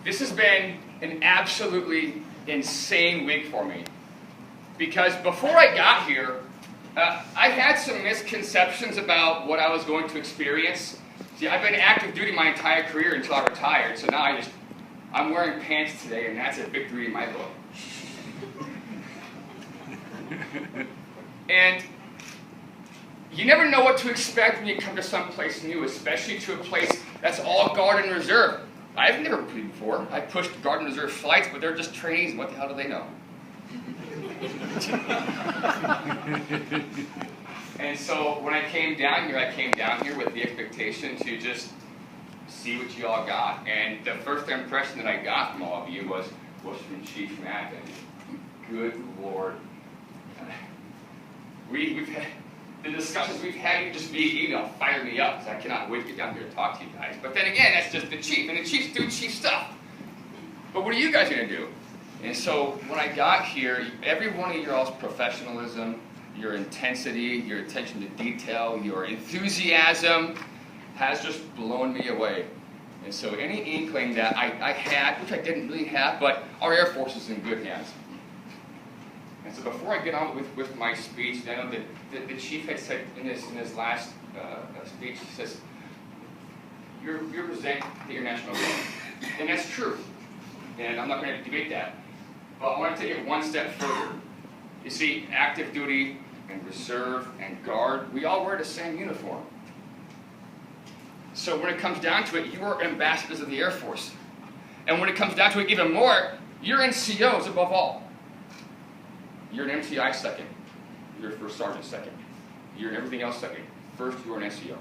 This has been an absolutely insane week for me. Because before I got here, I had some misconceptions about what I was going to experience. See, I've been active duty my entire career until I retired, so now I'm wearing pants today, and that's a victory in my book. And you never know what to expect when you come to some place new, especially to a place that's all Guard and Reserve. I've never been before. I pushed Guard and Reserve flights, but they're just trainees. What the hell do they know? And so when I came down here with the expectation to just see what you all got. And the first impression that I got from all of you was from Chief Matt. And good Lord. We've had the discussions we've had, you just fire me up, because I cannot wait to get down here to talk to you guys. But then again, that's just the chief, and the chiefs do chief stuff. But what are you guys going to do? And so when I got here, every one of your all's professionalism, your intensity, your attention to detail, your enthusiasm has just blown me away. And so any inkling that I had, which I didn't really have, but our Air Force is in good hands. And so before I get on with my speech, I know that the chief had said in his last speech, he says, you're presenting the international goal. And that's true. And I'm not going to debate that. But I want to take it one step further. You see, active duty and reserve and guard, we all wear the same uniform. So when it comes down to it, you are ambassadors of the Air Force. And when it comes down to it even more, you're NCOs above all. You're an MTI second. You're a first sergeant second. You're an everything else second. First, you're an SEO.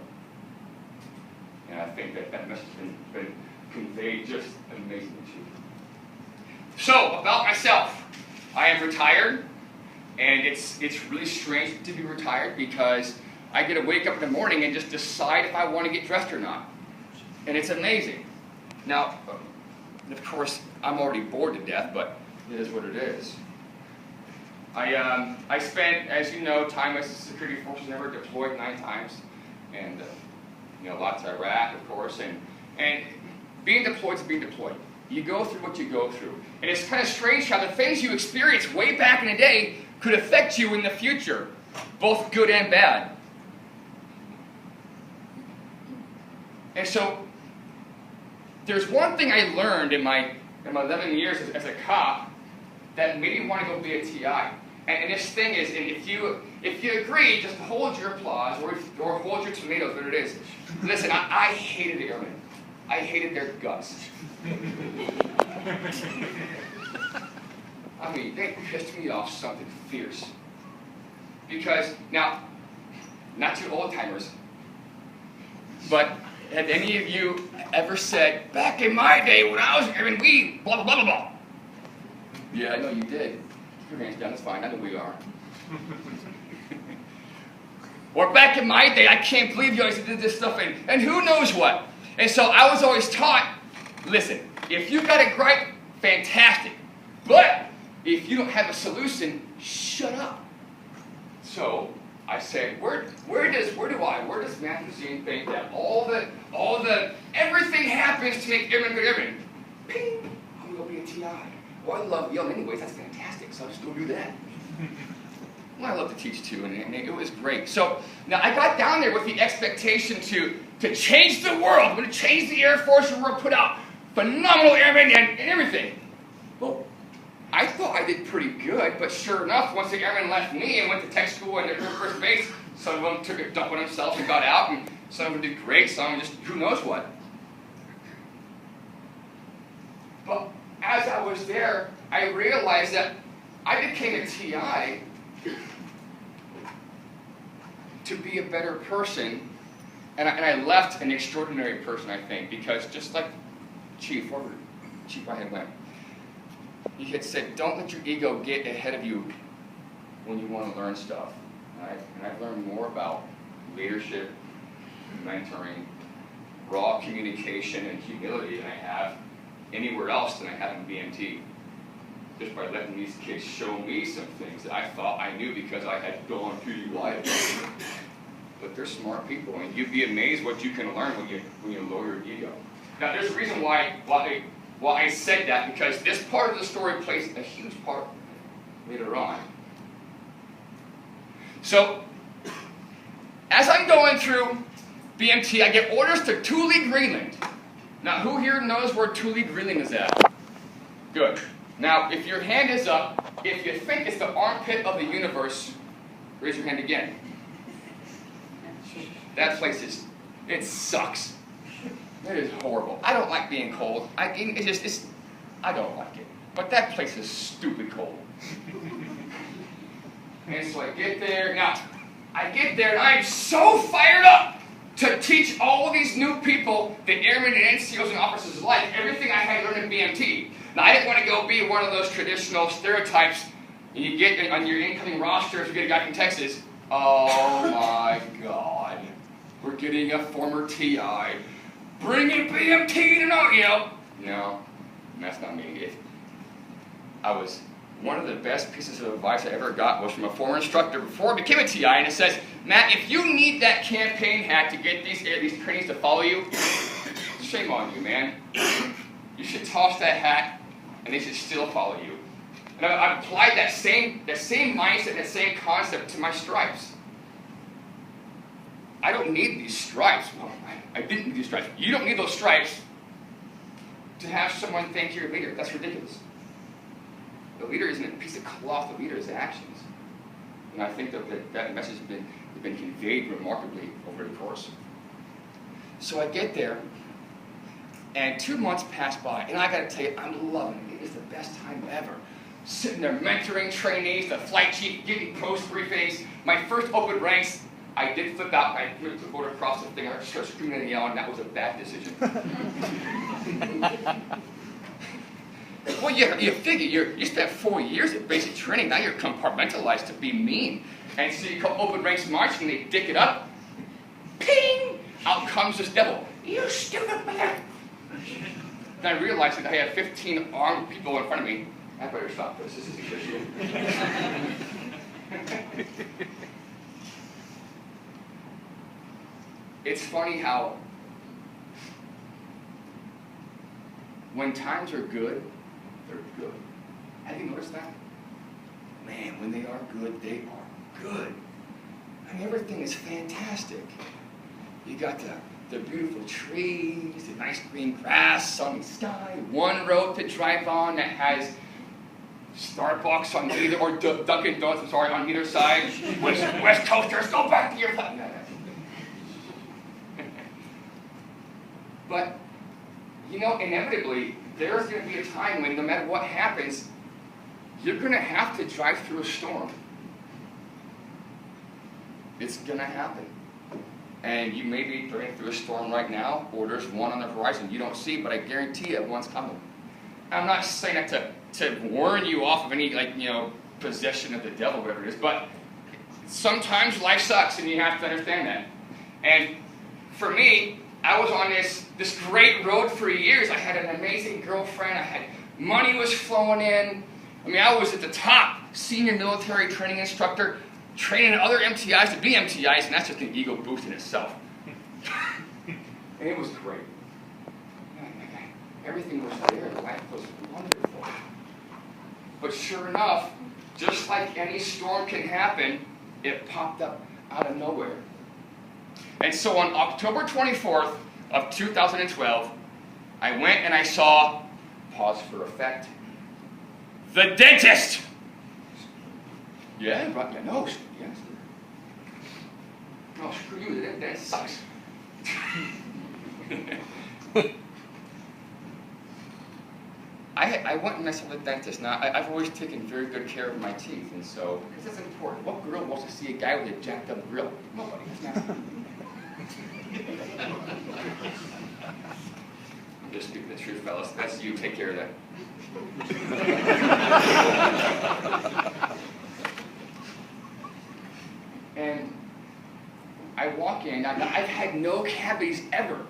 And I think that message has been conveyed just amazingly to you. So, about myself. I am retired, and it's really strange to be retired because I get to wake up in the morning and just decide if I want to get dressed or not. And it's amazing. Now, of course, I'm already bored to death, but it is what it is. I spent, as you know, time as a security forces member, deployed 9 times, and lots of Iraq, of course, and being deployed is being deployed. You go through what you go through, and it's kind of strange how the things you experienced way back in the day could affect you in the future, both good and bad. And so, there's one thing I learned in my 11 years as a cop that made me want to go be a TI. And this thing is, and if you agree, just hold your applause or hold your tomatoes, whatever it is. Listen, I hated the airmen. I hated their guts. I mean, they pissed me off something fierce. Because, now, not you old-timers, but have any of you ever said, back in my day when I was, we, blah, blah, blah, blah, blah. Yeah, I know you did. Your hands down, it's fine, I know we are. Or back in my day, I can't believe you always did this stuff, and who knows what. And so I was always taught, listen, if you got a gripe, fantastic. But if you don't have a solution, shut up. So I said, where does Matthew Zien think that all the everything happens to make airmen good airmen? Ping, I'm gonna be a TI. Well, I love yelling anyways, that's fantastic, so I'll just go do that. Well, I love to teach too, and it was great. So, now I got down there with the expectation to change the world. I'm going to change the Air Force, and we're going to put out phenomenal airmen and everything. Well, I thought I did pretty good, but sure enough, once the airmen left me and went to tech school and their first base, some of them took a dump on themselves and got out, and some of them did great, some of them just who knows what. But as I was there, I realized that I became a TI to be a better person, and I left an extraordinary person, I think, because just like Chief Ryan went, he had said, don't let your ego get ahead of you when you want to learn stuff. And I've learned more about leadership, mentoring, raw communication, and humility than I have anywhere else than I have in BMT. Just by letting these kids show me some things that I thought I knew because I had gone through UI. But they're smart people, and you'd be amazed what you can learn when you lower your ego. Now, there's a reason why Well, I said that because this part of the story plays a huge part later on. So, as I'm going through BMT, I get orders to Thule, Greenland. Now, who here knows where Thule, Greenland is at? Good. Now, if your hand is up, if you think it's the armpit of the universe, raise your hand again. That place it sucks. It is horrible. I don't like being cold. I don't like it. But that place is stupid cold. And so I get there. Now, I get there and I'm so fired up to teach all of these new people, the airmen and NCOs and officers alike, everything I had learned in BMT. Now, I didn't want to go be one of those traditional stereotypes you get on your incoming roster if you get a guy from Texas. Oh my God. We're getting a former TI. Bring in BMT to know, No, that's not me. One of the best pieces of advice I ever got was from a former instructor before I became a TI, and it says, Matt, if you need that campaign hat to get these trainees to follow you, shame on you, man. You should toss that hat, and they should still follow you. And I've applied that same mindset, that same concept to my stripes. I don't need these stripes. Well, I didn't need these stripes. You don't need those stripes to have someone thank your leader. That's ridiculous. The leader isn't a piece of cloth. The leader is actions. And I think that message has been conveyed remarkably over the course. So I get there, and 2 months pass by, and I got to tell you, I'm loving it. It is the best time ever. Sitting there mentoring trainees, the flight chief, giving post briefings. My first open ranks, I did flip out. I flipped the board across the thing. I started screaming and yelling. That was a bad decision. Well, you figure you spent 4 years at basic training. Now you're compartmentalized to be mean. And so you come open ranks marching, and they dick it up. Ping! Out comes this devil. You stupid mother! Then I realized that I had 15 armed people in front of me. I better stop this. This is a good issue. It's funny how when times are good, they're good. Have you noticed that? Man, when they are good, they are good. I mean, everything is fantastic. You got the beautiful trees, the nice green grass, sunny sky, one road to drive on that has Starbucks on either, or Dunkin' Donuts, on either side. West Coasters, go back to your flight. But, inevitably, there's going to be a time when no matter what happens, you're going to have to drive through a storm. It's going to happen. And you may be driving through a storm right now, or there's one on the horizon you don't see, but I guarantee you one's coming. I'm not saying that to warn you off of any, possession of the devil, whatever it is, but sometimes life sucks, and you have to understand that. And for me, I was on this great road for years. I had an amazing girlfriend. Money was flowing in. I mean, I was at the top senior military training instructor, training other MTIs to be MTIs, and that's just an ego boost in itself. And it was great. Everything was there. Life was wonderful. But sure enough, just like any storm can happen, it popped up out of nowhere. And so on October 24th of 2012, I went and I saw, pause for effect, the dentist. Yeah, but no, yes. No, screw you, the dentist sucks. I went and I saw the dentist. Now, I've always taken very good care of my teeth, and so, because that's important. What girl wants to see a guy with a jacked up grill? Nobody. I'm just speaking the truth, fellas. That's you. Take care of that. And I walk in. I've had no cavities ever.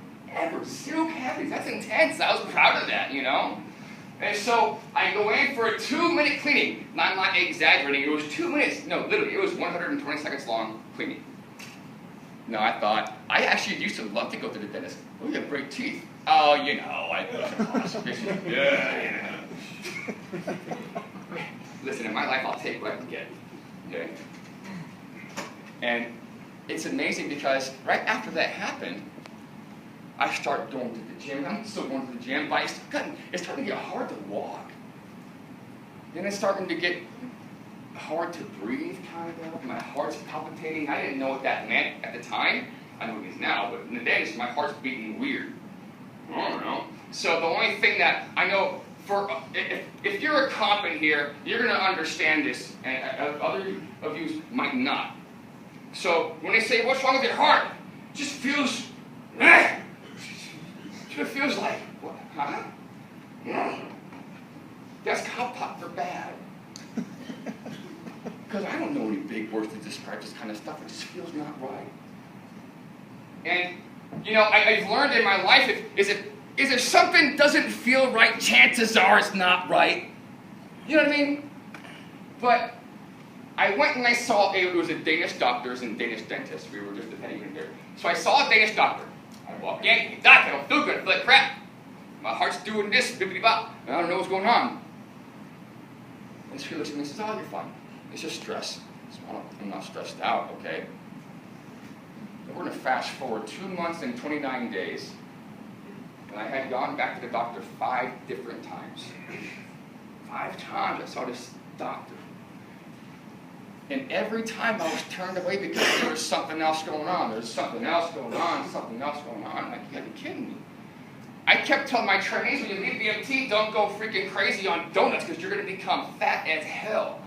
0 cavities. That's intense. I was proud of that, And so I go in for a 2-minute cleaning. I'm not exaggerating. It was 2 minutes. No, literally, it was 120 seconds long cleaning. No, I thought, I actually used to love to go to the dentist. Oh, you have great teeth. Oh, you know, I yeah. Listen, in my life, I'll take what I can get. Okay? And it's amazing because right after that happened, I started going to the gym. I'm still going to the gym, but it's starting to get hard to walk. Then it's starting to get hard to breathe, kind of. My heart's palpitating. I didn't know what that meant at the time. I know what it is now, but in the days, my heart's beating weird. I don't know. So the only thing that I know, if you're a cop in here, you're going to understand this, and other of you might not. So when they say, what's wrong with your heart? It just feels, it feels like, what, huh? That's cop talk, they're bad. Because I don't know any big words to describe this kind of stuff. It just feels not right. And, you know, I've learned in my life, if something doesn't feel right, chances are it's not right. You know what I mean? But I went and I saw, it was a Danish doctors and Danish dentists. We were just attending in there. So I saw a Danish doctor. I walked in, doc, I don't feel good, I feel like crap. My heart's doing this, bippity-bop, and I don't know what's going on. And she looks at me and says, oh, you're fine. It's just stress. I'm not stressed out, okay? And we're going to fast forward 2 months and 29 days. And I had gone back to the doctor 5 different times. 5 times I saw this doctor. And every time I was turned away because there was something else going on. There's something else going on, something else going on. Like, you gotta be kidding me. I kept telling my trainees, when you leave BMT, don't go freaking crazy on donuts because you're going to become fat as hell.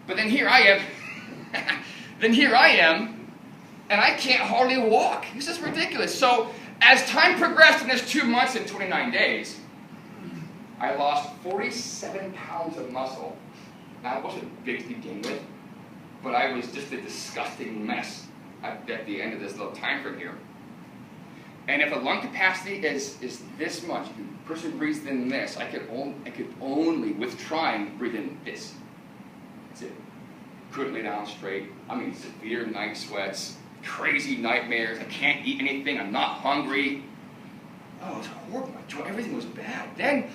But then here I am, and I can't hardly walk. This is ridiculous. So as time progressed in this 2 months and 29 days, I lost 47 pounds of muscle. Now, I wasn't big to begin with, but I was just a disgusting mess at the end of this little time frame here. And if a lung capacity is this much, if a person breathes in this, I could only, with trying, breathe in this. That's it. Couldn't lay down straight. I mean, severe night sweats, crazy nightmares. I can't eat anything. I'm not hungry. Oh, it was horrible. Everything was bad. Then,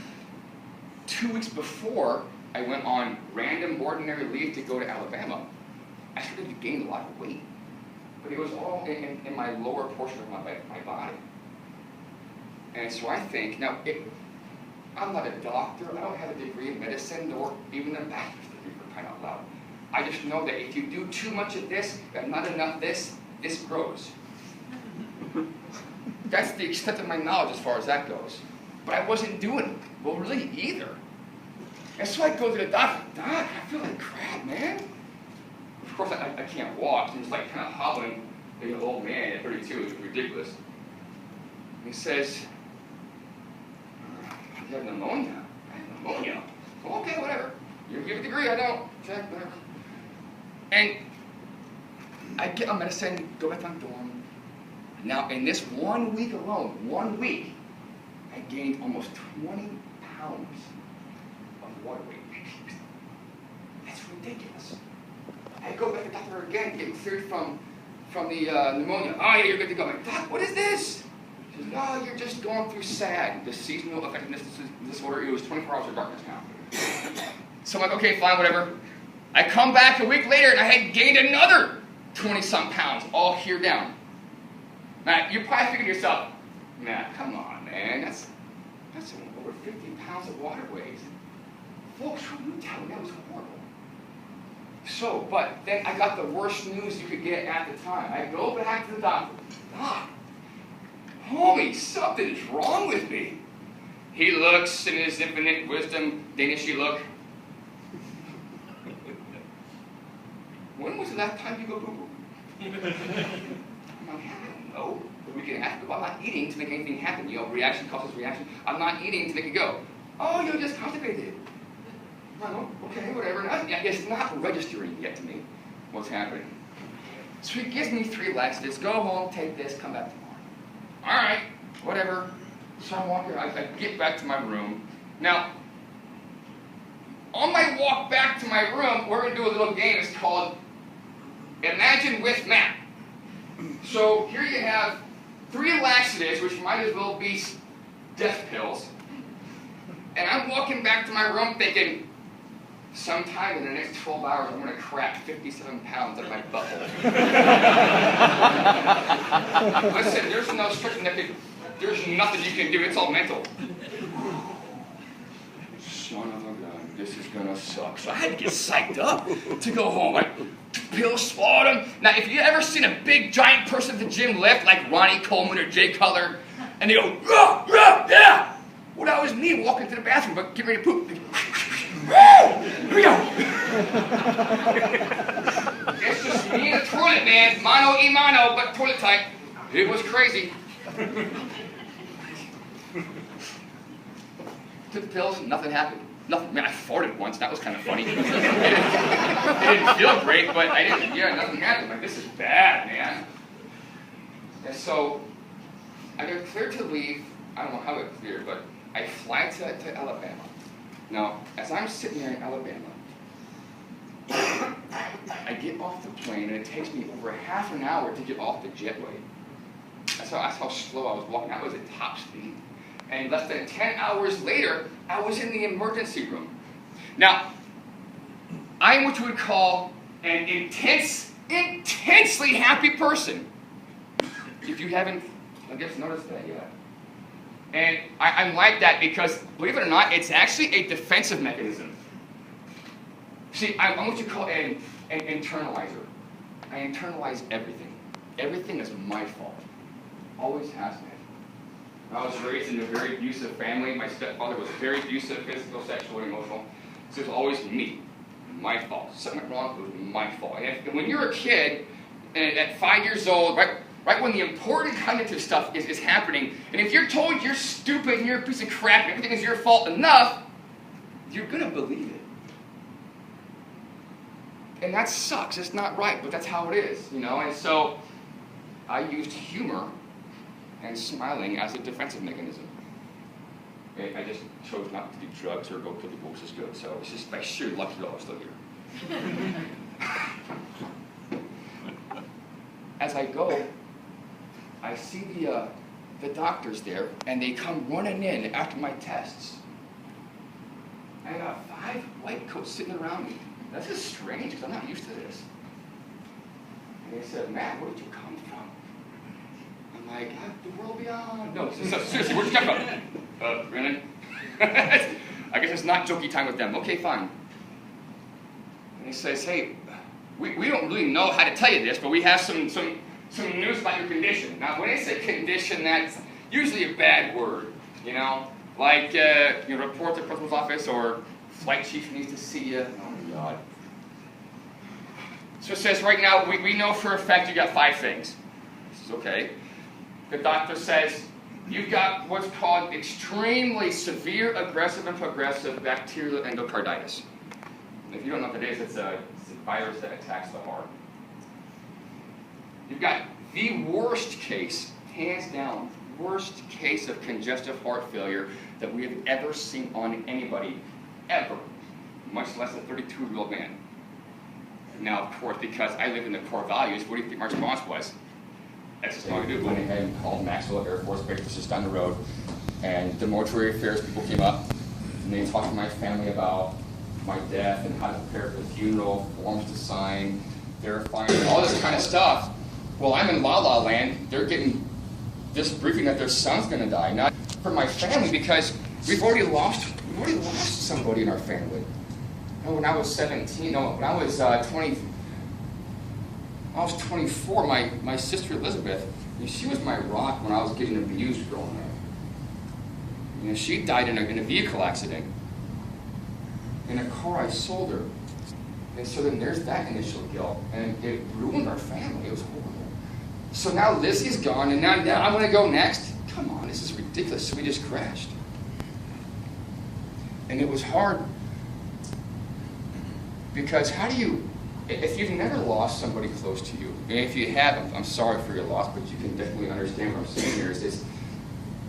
2 weeks before I went on random ordinary leave to go to Alabama, I started to gain a lot of weight. But it was all in my lower portion of my body. And so I think, now, I'm not a doctor. I don't have a degree in medicine or even a bachelor's degree, for crying out loud. I just know that if you do too much of this and not enough this grows. That's the extent of my knowledge as far as that goes. But I wasn't doing well really either. And so I go to the doctor, Doc, I feel like crap, man. Of course, I can't walk. I'm just like kind of hobbling like an old man at 32. It's ridiculous. He says, you have pneumonia. I have pneumonia. Well, okay, whatever. You have a degree, I don't. Check, whatever. And I get on medicine, go back to my dorm. Now, in this 1 week alone, 1 week, I gained almost 20 pounds of water weight. That's ridiculous. I go back to the doctor again, getting cleared from the pneumonia. Oh, yeah, you're good to go. I'm like, Doc, what is this? She says, no, you're just going through SAD, the seasonal affective disorder. It was 24 hours of darkness now. So I'm like, okay, fine, whatever. I come back a week later, and I had gained another 20-some pounds, all here down. Now, you're probably thinking to yourself, nah, come on, man. That's over 50 pounds of water weight. Folks, you tell me that was horrible. So, but then I got the worst news you could get at the time. I go back to the doctor. Doc, homie, something is wrong with me. He looks in his infinite wisdom, Danishy look. When was the last time you go poo-poo? I'm like, I don't know. But we can ask, well, I'm not eating to make anything happen. You know, reaction causes reaction. I'm not eating to make it go. Oh, you're just constipated. Well, okay, whatever. It's not registering yet to me what's happening. So he gives me 3 laxatives. Go home, take this, come back tomorrow. All right, whatever. So I'm walking. I get back to my room. Now, on my walk back to my room, we're going to do a little game. It's called Imagine with Matt. So here you have 3 laxatives, which might as well be death pills. And I'm walking back to my room thinking, sometime in the next 12 hours, I'm going to crack 57 pounds out of my butthole. Listen, there's no strict there's nothing you can do. It's all mental. Son of a gun, this is going to suck. So I had to get psyched up to go home. Like, pills, swallowed them. Now, if you ever seen a big, giant person at the gym lift, like Ronnie Coleman or Jay Cutler, and they go, rah, rah, yeah! Well, that was me walking to the bathroom, but getting ready to poop. Here we go. It's just me and the toilet, man. Mano y mano, but toilet type. It was crazy. Took the pills, nothing happened. Nothing. Man, I farted once. That was kind of funny. It didn't feel great, but I didn't. Yeah, nothing happened. Like, this is bad, man. And so I got cleared to leave. I don't know how it cleared, but I fly to Alabama. Now, as I'm sitting there in Alabama, I get off the plane, and it takes me over half an hour to get off the jetway. That's how slow I was walking. I was at top speed. And less than 10 hours later, I was in the emergency room. Now, I'm what you would call an intensely happy person. If you haven't, I guess, noticed that yet. And I'm like that because, believe it or not, it's actually a defensive mechanism. See, I'm what you call an internalizer. I internalize everything. Everything is my fault. Always has been. I was raised in a very abusive family. My stepfather was very abusive, physical, sexual, and emotional. So it was always me. My fault. Something went wrong, it was my fault. And when you're a kid, and at 5 years old, right when the important cognitive stuff is happening, and if you're told you're stupid and you're a piece of crap and everything is your fault enough, you're going to believe it. And that sucks. It's not right, but that's how it is, you know? And so I used humor and smiling as a defensive mechanism. I just chose not to do drugs or go kill people, which is good. So it's just by sheer luck that I'm still here. As I go, I see the doctors there, and they come running in after my tests. I got 5 white coats sitting around me. This is strange, because I'm not used to this. And they said, Matt, where did you come from? I'm like, the world beyond. No, seriously, where'd you come from? Really? I guess it's not jokey time with them. Okay, fine. And he says, hey, we don't really know how to tell you this, but we have some news about your condition. Now, when they say condition, that's usually a bad word, you know? Like, report to the principal's office, or flight chief needs to see you. Oh, my God. So it says right now, we know for a fact you got 5 things. This is okay. The doctor says, you've got what's called extremely severe, aggressive, and progressive bacterial endocarditis. If you don't know what that is, it's a virus that attacks the heart. You've got the worst case, hands down, worst case of congestive heart failure that we have ever seen on anybody, ever, much less a 32-year-old man. Now, of course, because I live in the core values, what do you think my response was? That's just what I do. Went ahead and called Maxwell Air Force Base, which is just down the road, and the mortuary affairs people came up, and they talked to my family about my death and how to prepare for the funeral, forms to sign, verifying, all this kind of stuff. Well, I'm in La La Land. They're getting this briefing that their son's going to die. Not for my family, because we've already lost somebody in our family. When I was 17, when I was 24, my sister Elizabeth, she was my rock when I was getting abused growing up. She died in a vehicle accident. In a car I sold her. And so then there's that initial guilt. And it ruined our family. It was horrible. So now Lizzie's gone, and now I'm going to go next? Come on, this is ridiculous. So we just crashed. And it was hard. Because how do you, if you've never lost somebody close to you, and if you have, I'm sorry for your loss, but you can definitely understand what I'm saying here, is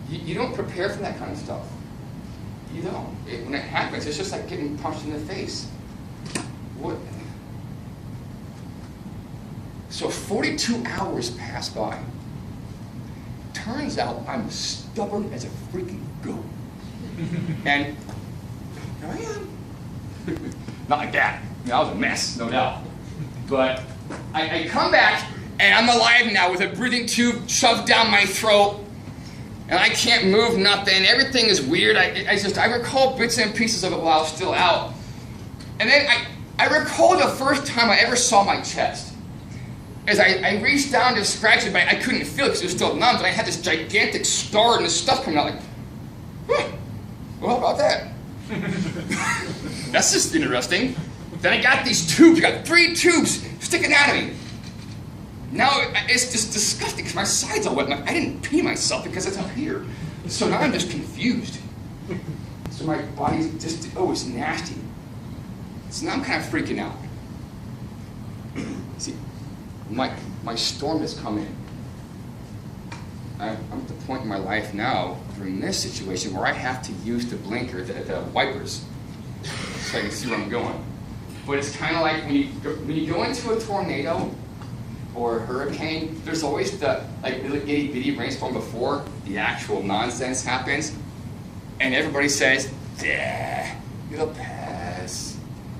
you don't prepare for that kind of stuff. You don't. When it happens, it's just like getting punched in the face. What? So 42 hours pass by. turns out I'm stubborn as a freaking goat. And here I am. Not like that. I was a mess, no doubt. But I come back, and I'm alive now with a breathing tube shoved down my throat. And I can't move nothing. Everything is weird. I recall bits and pieces of it while I was still out. And then I recall the first time I ever saw my chest. As I reached down to scratch it, but I couldn't feel it because it was still numb. And I had this gigantic star and this stuff coming out like, well, how about that? That's just interesting. Then I got these tubes. I got 3 tubes sticking out of me. Now it's just disgusting because my sides are wet. I didn't pee myself because it's up here. So now I'm just confused. So my body's just, it's nasty. So now I'm kind of freaking out. See, my storm has come in. I'm at the point in my life now, during this situation, where I have to use the blinker, the wipers, so I can see where I'm going. But it's kind of like when you go into a tornado or a hurricane, there's always the little itty bitty rainstorm before the actual nonsense happens, and everybody says, "Yeah, it'll pass."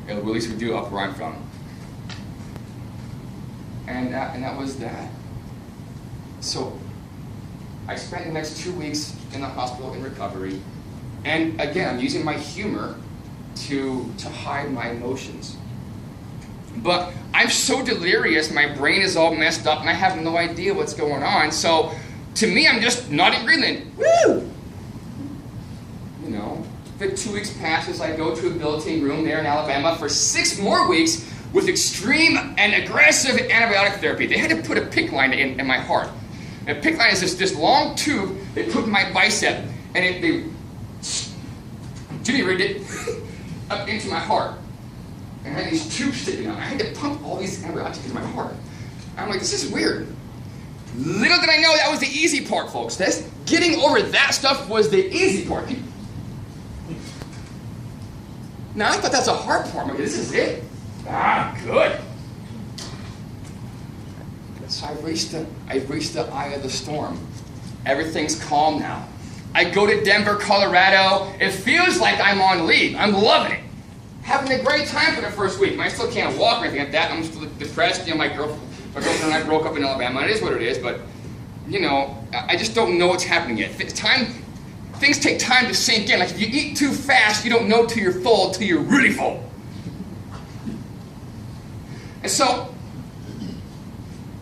At least we do up where I'm from. And that was that. So I spent the next 2 weeks in the hospital in recovery, and again, I'm using my humor to hide my emotions. But I'm so delirious, my brain is all messed up, and I have no idea what's going on. So to me, I'm just nodding, breathing. Woo! You know, the 2 weeks passes, I go to a billeting room there in Alabama for 6 more weeks with extreme and aggressive antibiotic therapy. They had to put a PICC line in my heart. And a PICC line is this long tube they put in my bicep, and they jimmy-rigged it up into my heart. And I had these tubes sticking out. I had to pump all these antibiotics into my heart. I'm like, this is weird. Little did I know that was the easy part, folks. Getting over that stuff was the easy part. Now, I thought that's a hard part. I'm like, this is it. Good. So I reached the eye of the storm. Everything's calm now. I go to Denver, Colorado. It feels like I'm on leave. I'm loving it. Having a great time for the first week. I still can't walk or anything like that. I'm still depressed. You know, my girlfriend and I broke up in Alabama. It is what it is, but you know, I just don't know what's happening yet. Things take time to sink in. Like if you eat too fast, you don't know till you're full, till you're really full. And so,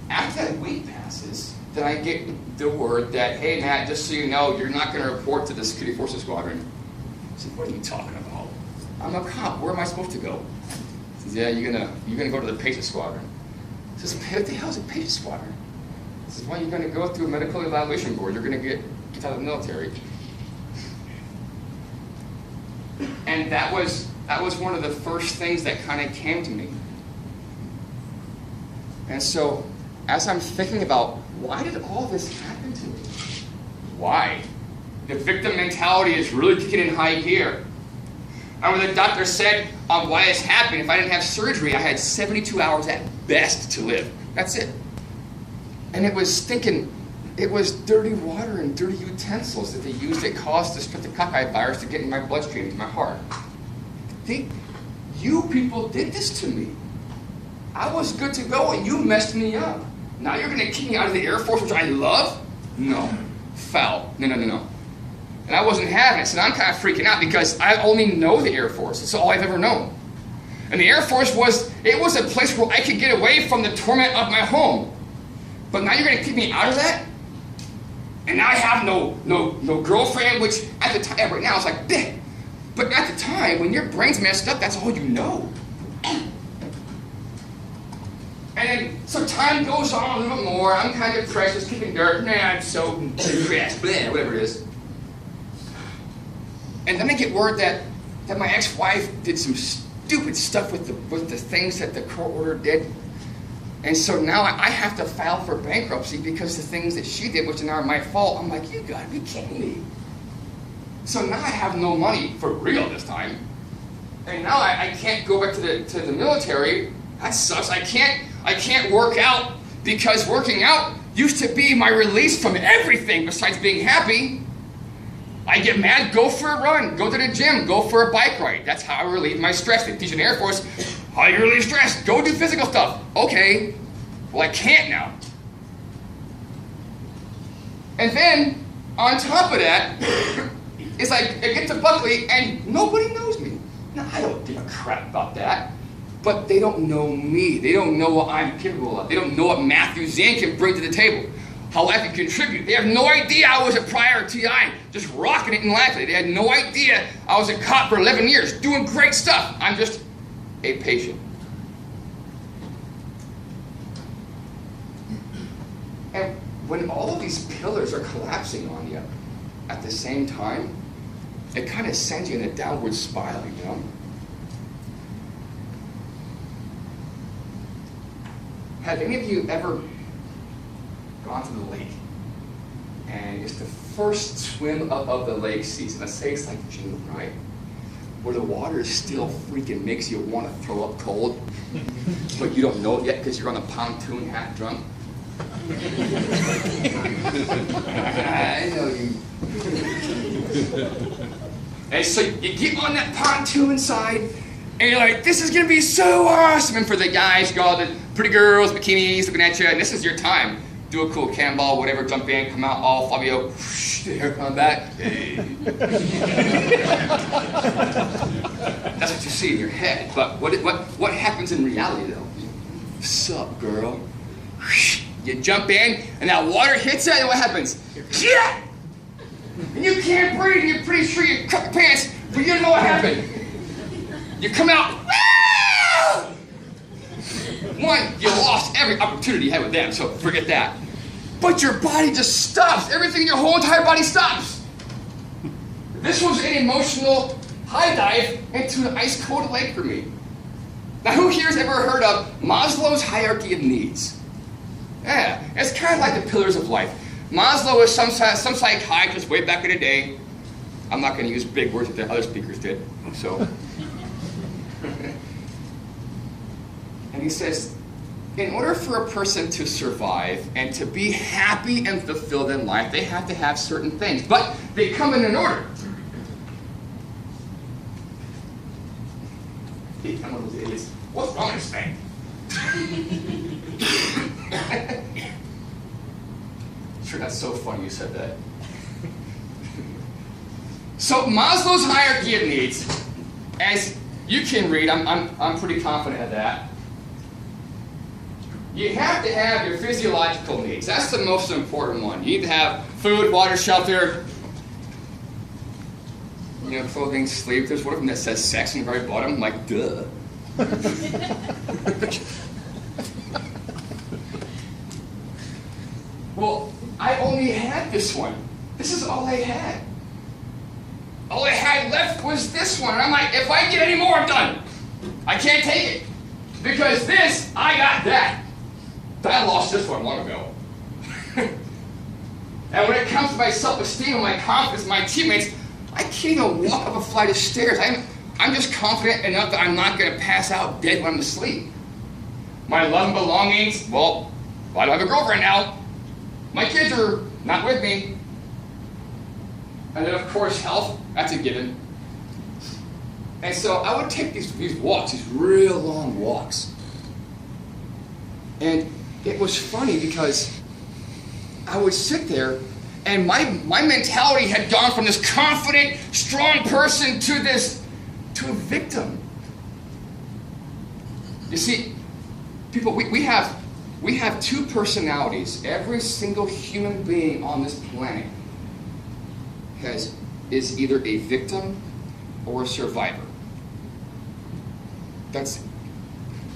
after that week passes, then I get the word that, hey Matt, just so you know, you're not going to report to the Security Forces Squadron. I said, what are you talking about? I'm a cop. Where am I supposed to go? He says, yeah, you're gonna go to the Patient Squadron. I says, what the hell is a Patient Squadron? He says, well, you're going to go through a medical evaluation board. You're going to get out of the military. And that was one of the first things that kind of came to me. And so, as I'm thinking about, why did all this happen to me? Why? The victim mentality is really kicking in high gear. And when the doctor said why this happened, if I didn't have surgery, I had 72 hours at best to live. That's it. And it was dirty water and dirty utensils that they used that caused the streptococci virus to get in my bloodstream, into my heart. You people did this to me. I was good to go and you messed me up. Now you're going to kick me out of the Air Force, which I love? No. Foul. No. And I wasn't having it, so now I'm kind of freaking out because I only know the Air Force. It's all I've ever known. And the Air Force was a place where I could get away from the torment of my home. But now you're going to kick me out of that? And now I have no girlfriend, which at the time, right now, it's like, bleh. But at the time, when your brain's messed up, that's all you know. And then, so time goes on a little bit more. I'm kind of depressed, just kicking dirt. Nah, I'm so depressed, bleh, whatever it is. And then I get word that my ex-wife did some stupid stuff with the things that the court order did. And so now I have to file for bankruptcy because the things that she did, which are my fault. I'm like, you gotta be kidding me. So now I have no money for real this time. And now I can't go back to the military. That sucks. I can't work out because working out used to be my release from everything besides being happy. I get mad, go for a run, go to the gym, go for a bike ride. That's how I relieve my stress. They teach in the Air Force, how you relieve stress? Go do physical stuff. Okay, well I can't now. And then, on top of that, it's like, I get to Buckley and nobody knows me. Now, I don't give a crap about that. But they don't know me. They don't know what I'm capable of. They don't know what Matthew Zien can bring to the table. How I can contribute. They have no idea I was a prior TI, just rocking it in Langley. They had no idea I was a cop for 11 years, doing great stuff. I'm just a patient. And when all of these pillars are collapsing on you at the same time, it kind of sends you in a downward spiral, you know? Have any of you ever gone to the lake and it's the first swim of the lake season? Let's say it's like June, right? Where the water still freaking makes you want to throw up cold, but you don't know it yet because you're on a pontoon half drunk. I know you. And so you get on that pontoon side, and you're like, this is going to be so awesome. And for the guys, you got all the pretty girls, bikinis looking at you, and this is your time. Do a cool cannonball, whatever, jump in, come out, all Fabio, whoosh, the hair come back. Hey. That's what you see in your head. But what happens in reality, though? What's up, girl? You jump in, and that water hits you, and what happens? Yeah! And you can't breathe, and you're pretty sure you cut your pants, but you don't know what happened. You come out, woo! One, you lost every opportunity you had with them, so forget that. But your body just stops. Everything in your whole entire body stops. This was an emotional high dive into an ice-cold lake for me. Now, who here has ever heard of Maslow's hierarchy of needs? Yeah, it's kind of like the pillars of life. Maslow was some psychiatrist way back in the day. I'm not going to use big words that the other speakers did, so. And he says, in order for a person to survive and to be happy and fulfilled in life, they have to have certain things, but they come in an order. I'm one of those idiots. What's wrong with this thing? Sure, that's so funny you said that. So Maslow's hierarchy of needs, as you can read, I'm pretty confident of that. You have to have your physiological needs. That's the most important one. You need to have food, water, shelter, you know, clothing, sleep. There's one of them that says sex in the very bottom. I'm like, duh. Well, I only had this one. This is all I had. All I had left was this one. And I'm like, if I get any more, I'm done. I can't take it. Because this, I got that. I lost this one long ago. And when it comes to my self-esteem and my confidence, my teammates, I can't even walk up a flight of stairs. I'm just confident enough that I'm not going to pass out dead when I'm asleep. My love and belongings, well, I don't have a girlfriend now. My kids are not with me. And then, of course, health, that's a given. And so I would take these walks, these real long walks. And it was funny because I would sit there and my mentality had gone from this confident, strong person to a victim. You see, people, we have two personalities. Every single human being on this planet is either a victim or a survivor.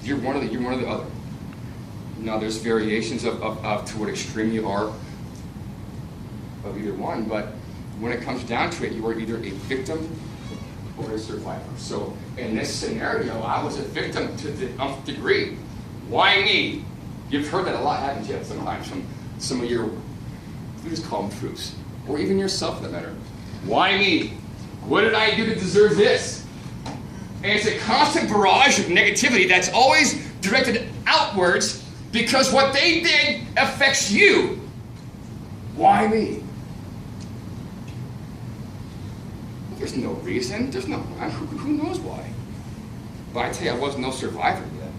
You're one or the other. Now, there's variations of to what extreme you are of either one, but when it comes down to it, you are either a victim or a survivor. So in this scenario, I was a victim to the nth degree. Why me? You've heard that a lot, haven't you? Sometimes from some of your, you just call them troops, or even yourself for that matter. Why me? What did I do to deserve this? And it's a constant barrage of negativity that's always directed outwards Because what they did affects you. Why me? There's no reason. There's no, who knows why? But I tell you, I was no survivor yet.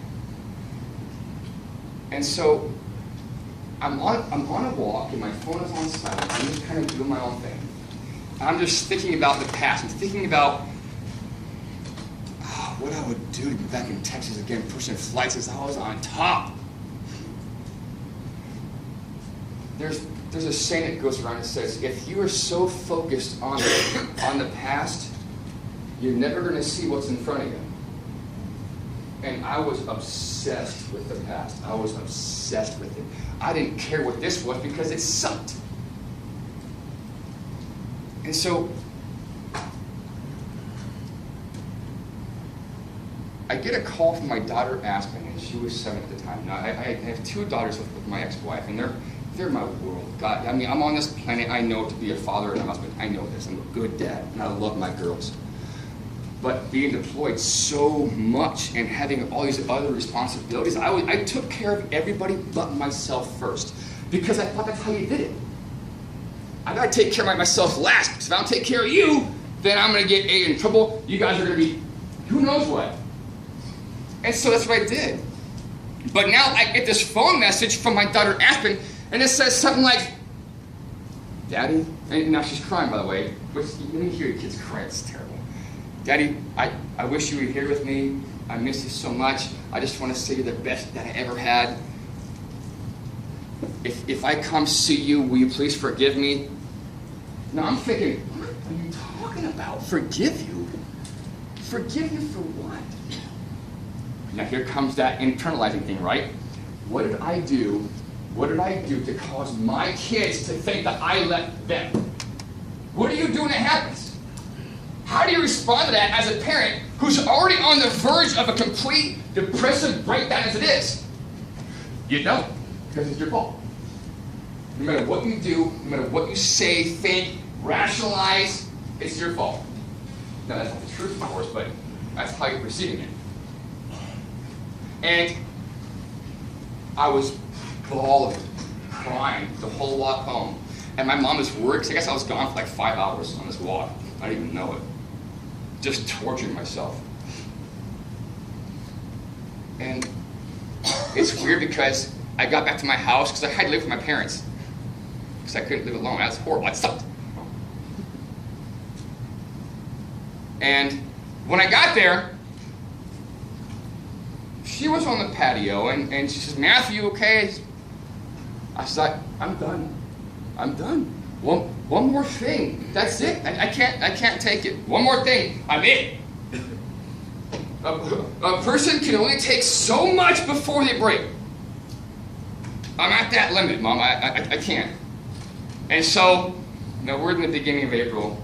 And so I'm on a walk and my phone is on silent. I'm just kind of doing my own thing. I'm just thinking about the past. I'm thinking about what I would do to be back in Texas again, pushing flights as I was on top. There's a saying that goes around that says, if you are so focused on the past, you're never going to see what's in front of you. And I was obsessed with the past. I was obsessed with it. I didn't care what this was because it sucked. And so I get a call from my daughter Aspen, and she was 7 at the time. Now I have 2 daughters with my ex-wife, and they're my world. God, I mean, I'm on this planet. I know to be a father and a husband. I know this. I'm a good dad, and I love my girls. But being deployed so much and having all these other responsibilities, I took care of everybody but myself first, because I thought that's how you did it. I gotta take care of myself last, because if I don't take care of you, then I'm gonna get in trouble. You guys are gonna be who knows what. And so that's what I did. But now I get this phone message from my daughter Aspen, and it says something like, Daddy, and now she's crying, by the way, but let me hear your kids cry, it's terrible. Daddy, I wish you were here with me. I miss you so much. I just want to say you're the best that I ever had. If I come see you, will you please forgive me? Now I'm thinking, what are you talking about? Forgive you? Forgive you for what? Now here comes that internalizing thing, right? What did I do? What did I do to cause my kids to think that I left them? What do you do when it happens? How do you respond to that as a parent who's already on the verge of a complete depressive breakdown as it is? You don't, because it's your fault. No matter what you do, no matter what you say, think, rationalize, it's your fault. Now that's not the truth, of course, but that's how you're perceiving it. And I was bawling, crying the whole walk home. And my mom was worried, because I guess I was gone for like 5 hours on this walk. I didn't even know it. Just torturing myself. And it's weird because I got back to my house because I had to live with my parents. Because I couldn't live alone. That was horrible. It sucked. And when I got there, she was on the patio and she says, Matthew, okay? I said, I'm done. I'm done. One more thing. That's it. I can't take it. One more thing. I'm it. A person can only take so much before they break. I'm at that limit, Mom. I can't. And so, we're in the beginning of April.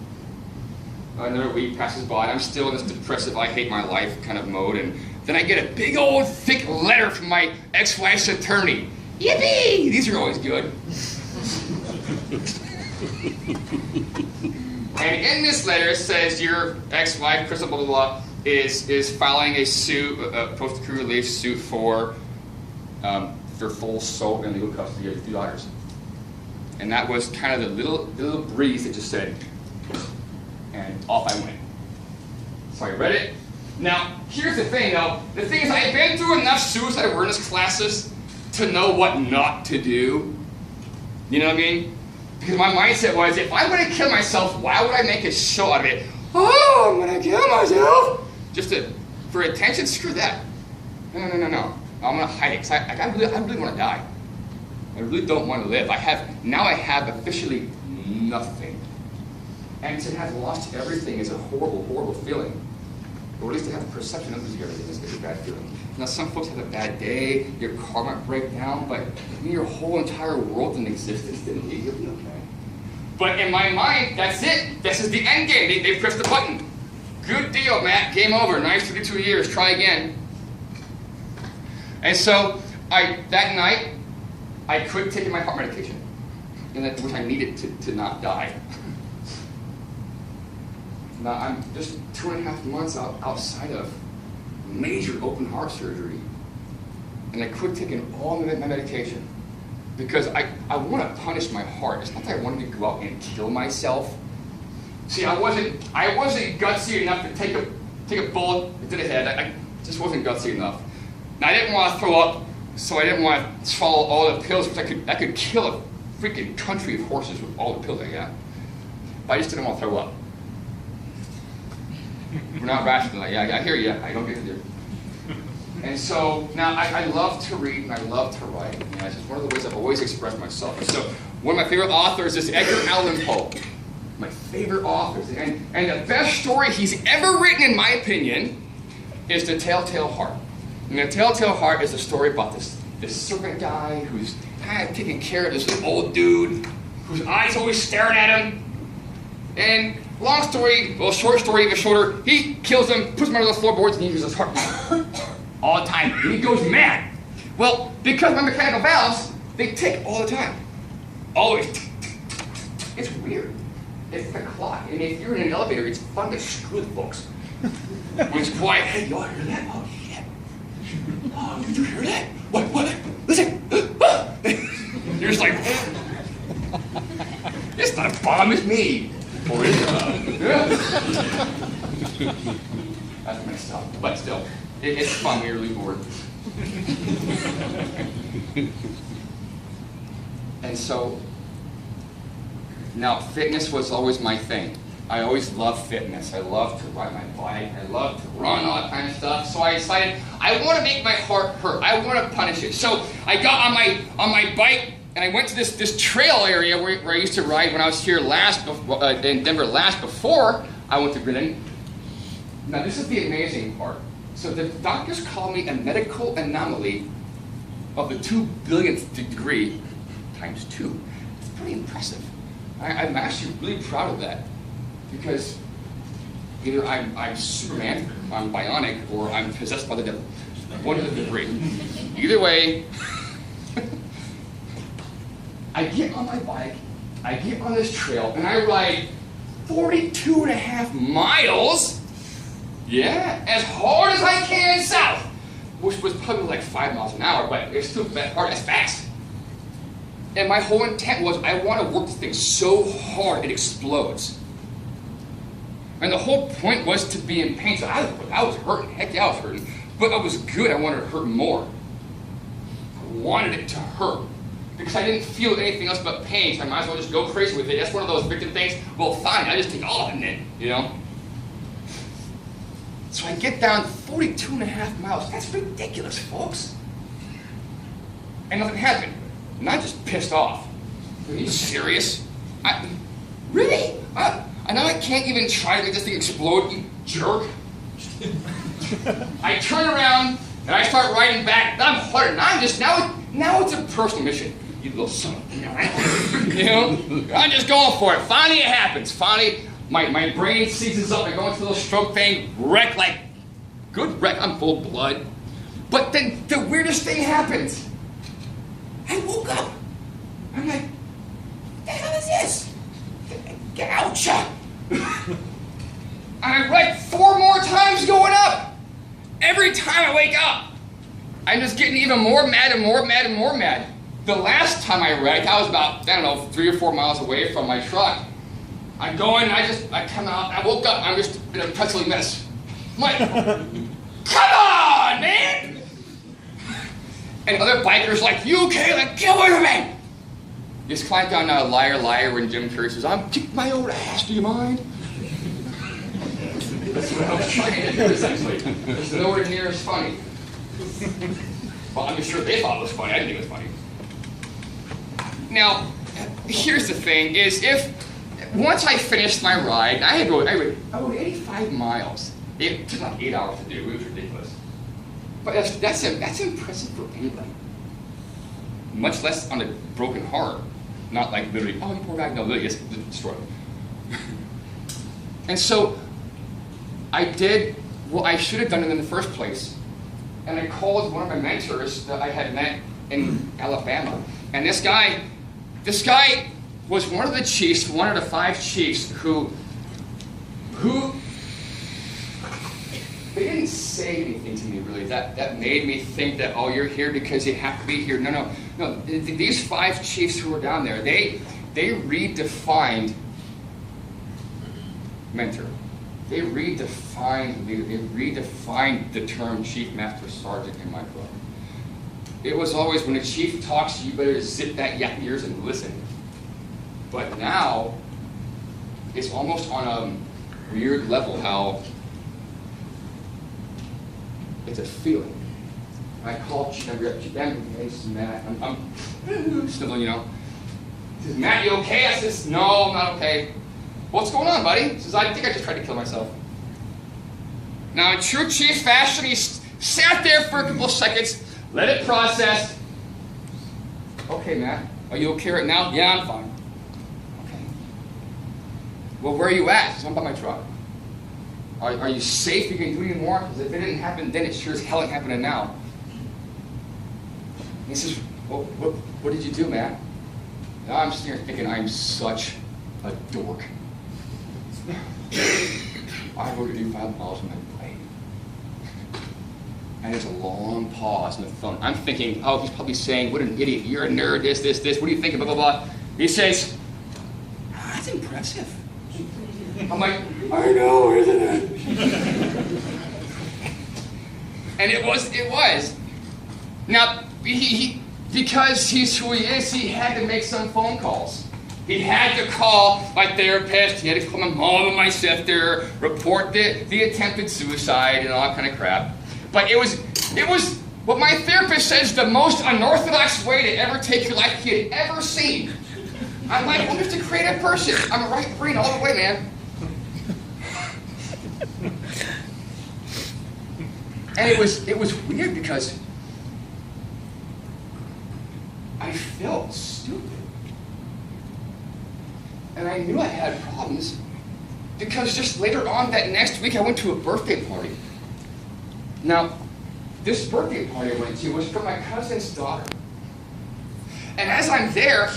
Another week passes by. I'm still in this depressive, I hate my life kind of mode. And then I get a big old thick letter from my ex-wife's attorney. Yippee! These are always good. And in this letter it says your ex-wife, Crystal blah blah blah, is filing a suit, a post-decree relief suit for full sole and legal custody of your 2 daughters. And that was kind of the little breeze that just said, and off I went. So I read it. Now, here's the thing though. The thing is, I've been through enough suicide awareness classes to know what not to do. You know what I mean? Because my mindset was, if I'm going to kill myself, why would I make a show out of it? Oh, I'm going to kill myself! Just for attention? Screw that. No. I'm going to hide it, because I really want to die. I really don't want to live. Now I have officially nothing. And to have lost everything is a horrible, horrible feeling. Or at least to have the perception of losing everything is a bad feeling. Now some folks have a bad day, your car might break down, but your whole entire world in existence didn't leave you. Okay. But in my mind, that's it. This is the end game. They pressed the button. Good deal, Matt. Game over. Nice 32 years. Try again. And so that night, I quit taking my heart medication, which I needed to not die. Now I'm just 2.5 months outside of major open heart surgery. and I quit taking all my medication because I want to punish my heart. It's not that I wanted to go out and kill myself. See, I wasn't gutsy enough to take a bullet to the head. I just wasn't gutsy enough. And I didn't want to throw up, so I didn't want to swallow all the pills because I could kill a freaking country of horses with all the pills I got. But I just didn't want to throw up. We're not rational. I hear you. I don't get it. And so now I love to read and I love to write. It's just one of the ways I've always expressed myself. And so one of my favorite authors is Edgar Allan Poe. My favorite authors. And the best story he's ever written, in my opinion, is The Telltale Heart. And The Telltale Heart is a story about this servant guy who's kind of taking care of this old dude whose eyes always staring at him. And long story, well, short story, even shorter, he kills him, puts him under the floorboards, and he uses his heart all the time. And he goes mad. Well, because my mechanical valves, they tick all the time. Always. It's weird. It's the clock. And if you're in an elevator, it's fun to screw the folks. When it's quiet, hey, y'all hear that? Oh, shit. Oh, did you hear that? What? Listen. You're just like, it's not a bomb, it's me. Or is it? That's messed up. But still, it's fun. We're really bored. And so, now fitness was always my thing. I always loved fitness. I loved to ride my bike. I loved to run, all that kind of stuff. So I decided I want to make my heart hurt. I want to punish it. So I got on my bike and I went to this trail area where I used to ride when I was here in Denver before I went to Greenland. Now this is the amazing part. So the doctors call me a medical anomaly of the 2 billionth degree times 2. It's pretty impressive. I'm actually really proud of that because either I'm Superman, I'm bionic, or I'm possessed by the devil. One of the three. Either way, I get on my bike, I get on this trail, and I ride 42.5 miles, yeah, as hard as I can south, which was probably like 5 miles an hour, but it's still that hard, that's fast. And my whole intent was I want to work this thing so hard it explodes. And the whole point was to be in pain. So I was hurting. Heck yeah, I was hurting. But I was good. I wanted it to hurt more. I wanted it to hurt. Because I didn't feel anything else but pain. So I might as well just go crazy with it. That's one of those victim things. Well, fine. I just take all of it then, you know. So I get down 42.5 miles. That's ridiculous, folks. And nothing happened. And I'm just pissed off. Are you serious? Really? I know I can't even try to make this thing explode, you jerk. I turn around and I start riding back. And I'm harder. Now it's a personal mission. You little son of a you know? I'm just going for it. Finally it happens. Finally, my brain seizes up. I go into a little stroke thing, wreck, like, good wreck. I'm full of blood. But then the weirdest thing happens. I woke up. I'm like, what the hell is this? Ouch! And I ride 4 more times going up. Every time I wake up, I'm just getting even more mad and more mad and more mad. The last time I wrecked, I was about, 3 or 4 miles away from my truck. I'm going, I come out, I woke up, I'm just in a pretzel mess. I'm like, come on, man! And other bikers like, you okay? Like, get away from me! Just clank on Liar, Liar when Jim Carrey says, I'm kicking my old ass, do you mind? That's what I was trying to do, essentially. It's nowhere near as funny. Well, I'm sure they thought it was funny. I didn't think it was funny. Now, here's the thing, is once I finished my ride, I rode 85 miles. It took like 8 hours to do. It was ridiculous. But that's impressive for anybody. Much less on a broken heart. Not like literally, oh, you poor guy. No, literally, it's destroyed. And so, I did what I should have done in the first place. And I called one of my mentors that I had met in Alabama. And this guy was one of the chiefs, one of the 5 chiefs who they didn't didn't say anything to me really. That made me think that, oh, you're here because you have to be here. No. These 5 chiefs who were down there, they redefined mentor. They redefined leader. They redefined the term chief master sergeant in my club. It was always when a chief talks, you better zip that yak ears and listen. But now, it's almost on a weird level how it's a feeling. I call Chief Member, hey, this is Matt. I'm sniveling, you know. He says, Matt, you okay? I says, no, I'm not okay. What's going on, buddy? He says, I think I just tried to kill myself. Now, in true chief fashion, he sat there for a couple of seconds, let it process. Okay, Matt, are you okay right now? Yeah, I'm fine. Okay. Well, where are you at? He says, I'm by my truck. Are you safe? You can do any more? Because if it didn't happen then, it sure as hell ain't happening now. And he says, well, what did you do, Matt? Now I'm sitting here thinking I'm such a dork. I rode 85 miles on my bike. And there's a long pause on the phone. I'm thinking, oh, he's probably saying, what an idiot, you're a nerd, this, what do you think, blah, blah, blah. He says, that's impressive. I'm like, I know, isn't it? And it was. Now, because he's who he is, he had to make some phone calls. He had to call my therapist, he had to call my mom and my sister, report the attempted suicide and all that kind of crap. But it was what my therapist says the most unorthodox way to ever take your life he had ever seen. I'm like, I'm just a creative person. I'm a right brain all the way, man. And it was weird because I felt stupid. And I knew I had problems because just later on that next week I went to a birthday party. Now, this birthday party I went to was for my cousin's daughter. And as I'm there,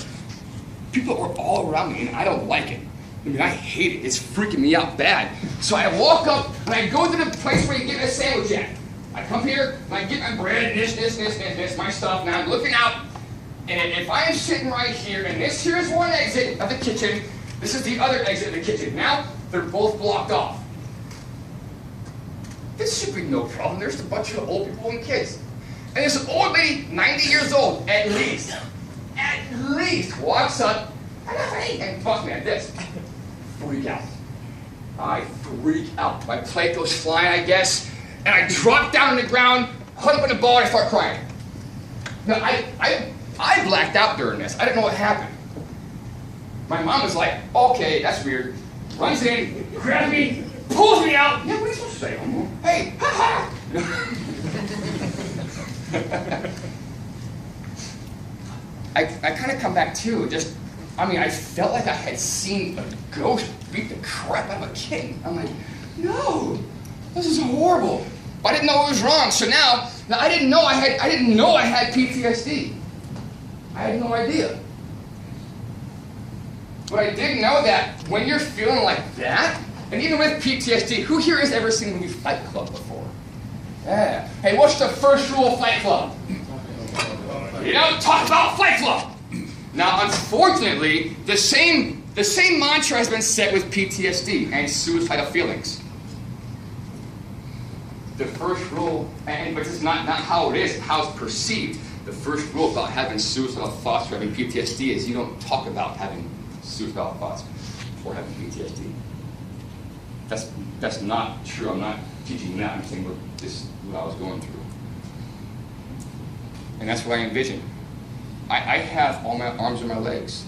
people are all around me and I don't like it. I mean, I hate it. It's freaking me out bad. So I walk up and I go to the place where you get a sandwich at. I come here and I get my bread and this, my stuff. Now I'm looking out. And if I am sitting right here, and this here is one exit of the kitchen, this is the other exit of the kitchen. Now, they're both blocked off. This should be no problem. There's a bunch of old people and kids. And this old lady, 90 years old, at least, walks up, and talks to me like this. Freak out. I freak out. My plate goes flying, I guess, and I drop down on the ground, hunt up in the ball, and I start crying. Now, I blacked out during this. I didn't know what happened. My mom was like, okay, that's weird. Runs in, grabs me, pulls me out. Yeah, what are you supposed to say? Hey, ha ha! I kind of come back too. I felt like I had seen a ghost beat the crap out of a kid. I'm like, no, this is horrible. I didn't know it was wrong. So now I didn't know I had PTSD. I had no idea. But I did know that when you're feeling like that, and even with PTSD, who here has ever seen the movie Fight Club before? Yeah. Hey, what's the first rule of Fight Club? You don't talk about Fight Club. Now, unfortunately, the same mantra has been set with PTSD and suicidal feelings. The first rule, but it's not how it is, how it's perceived. The first rule about having suicidal thoughts or having PTSD is you don't talk about having suicidal thoughts or having PTSD. That's not true. I'm not teaching that. I'm saying what I was going through. And that's what I envision. I have all my arms and my legs.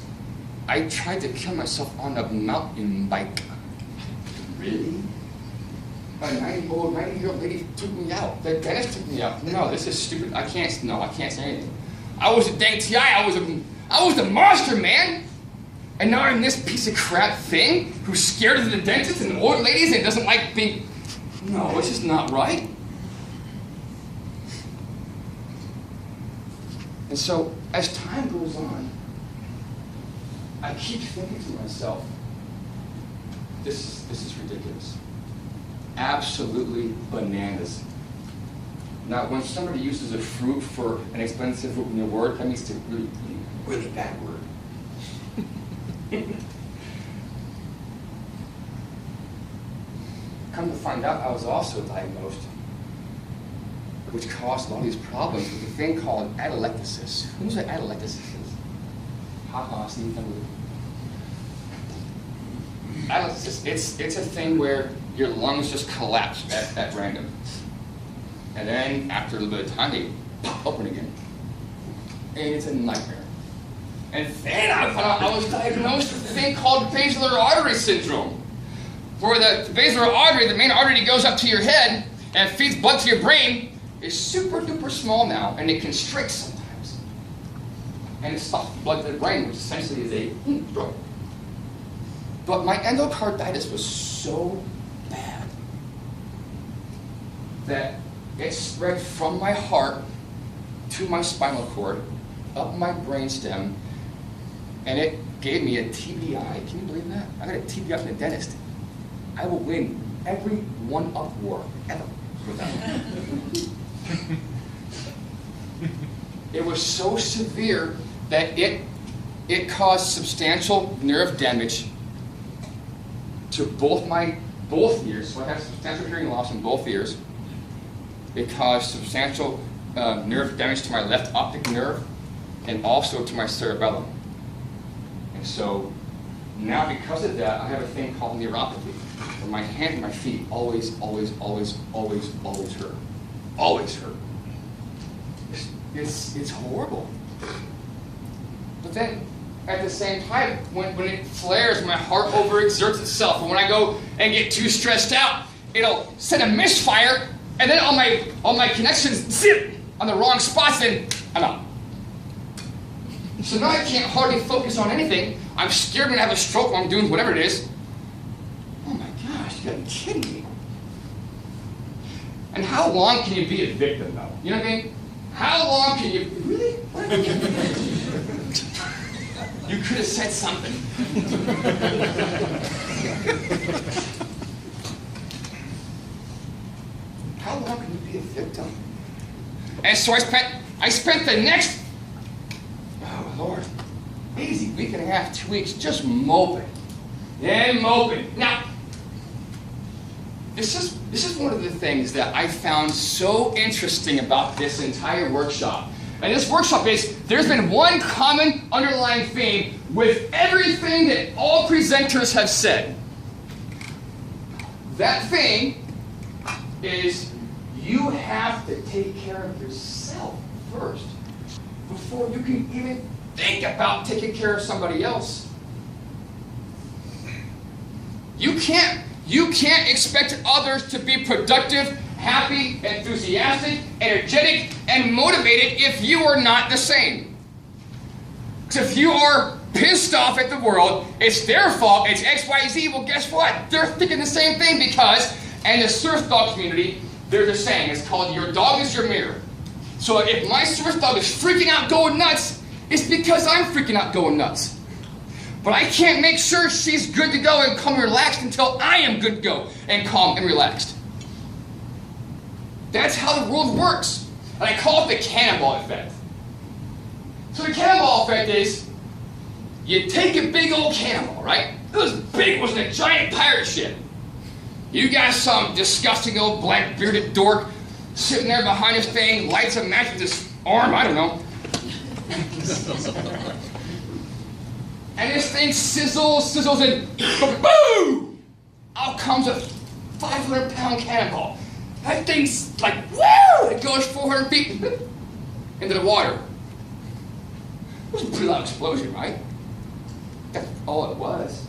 I tried to kill myself on a mountain bike. Really? A 90-year-old lady took me out. The dentist took me out. No, this is stupid. I can't say anything. I was a dang TI. I was the monster, man. And now I'm this piece of crap thing who's scared of the dentist and the old ladies and doesn't like being... No, it's just not right. And so, as time goes on, I keep thinking to myself, this is ridiculous. absolutely bananas. Now, when somebody uses a fruit for an expensive word, that means it's a really, really, really bad word. Come to find out, I was also diagnosed, which caused a lot of these problems, with a thing called atelectasis. Who knows what atelectasis is? Ha-ha, Steve. Atelectasis, it's a thing where your lungs just collapse at random. And then, after a little bit of time, they pop open again. And it's a nightmare. And then I found out I was diagnosed with a thing called basilar artery syndrome, where the basilar artery, the main artery that goes up to your head and feeds blood to your brain, is super duper small now, and it constricts sometimes. And it stops blood to the brain, which essentially is a stroke. But my endocarditis was so bad that it spread from my heart to my spinal cord, up my brainstem, and it gave me a TBI. Can you believe that? I got a TBI from the dentist. I will win every one-up war ever with that. It was so severe that it caused substantial nerve damage to both ears. So I had substantial hearing loss in both ears. It caused substantial nerve damage to my left optic nerve and also to my cerebellum. And so now because of that, I have a thing called neuropathy, where my hand and my feet always hurt. Always hurt. It's horrible. But then, at the same time, when it flares, my heart overexerts itself. And when I go and get too stressed out, it'll send a misfire, and then all my connections zip on the wrong spots, and I'm out. So now I can't hardly focus on anything. I'm scared I'm going to have a stroke while I'm doing whatever it is. Oh my gosh, you gotta be kidding me. And how long can you be a victim, though? You know what I mean? How long can you... Really? What? You could have said something. How long can you be a victim? And so I spent the next, oh Lord, easy week and a half, 2 weeks, just moping. And moping. Now, this is one of the things that I found so interesting about this entire workshop. And this workshop is, there's been one common underlying theme with everything that all presenters have said. That thing is, you have to take care of yourself first before you can even think about taking care of somebody else. You can't expect others to be productive, happy, enthusiastic, energetic, and motivated if you are not the same. Because if you are pissed off at the world, it's their fault, it's X, Y, Z, well guess what? They're thinking the same thing because, in the surf dog community, there's a saying, it's called your dog is your mirror. So if my surf dog is freaking out going nuts, it's because I'm freaking out going nuts. But I can't make sure she's good to go and calm and relaxed until I am good to go and calm and relaxed. That's how the world works. And I call it the cannonball effect. So the cannonball effect is, you take a big old cannonball, right? It was big, it was a giant pirate ship. You got some disgusting old black bearded dork sitting there behind this thing, lights a match with his arm, I don't know. And this thing sizzles, and boom! Out comes a 500-pound cannonball. That thing's like, woo! It goes 400 feet into the water. It was a pretty loud explosion, right? That's all it was.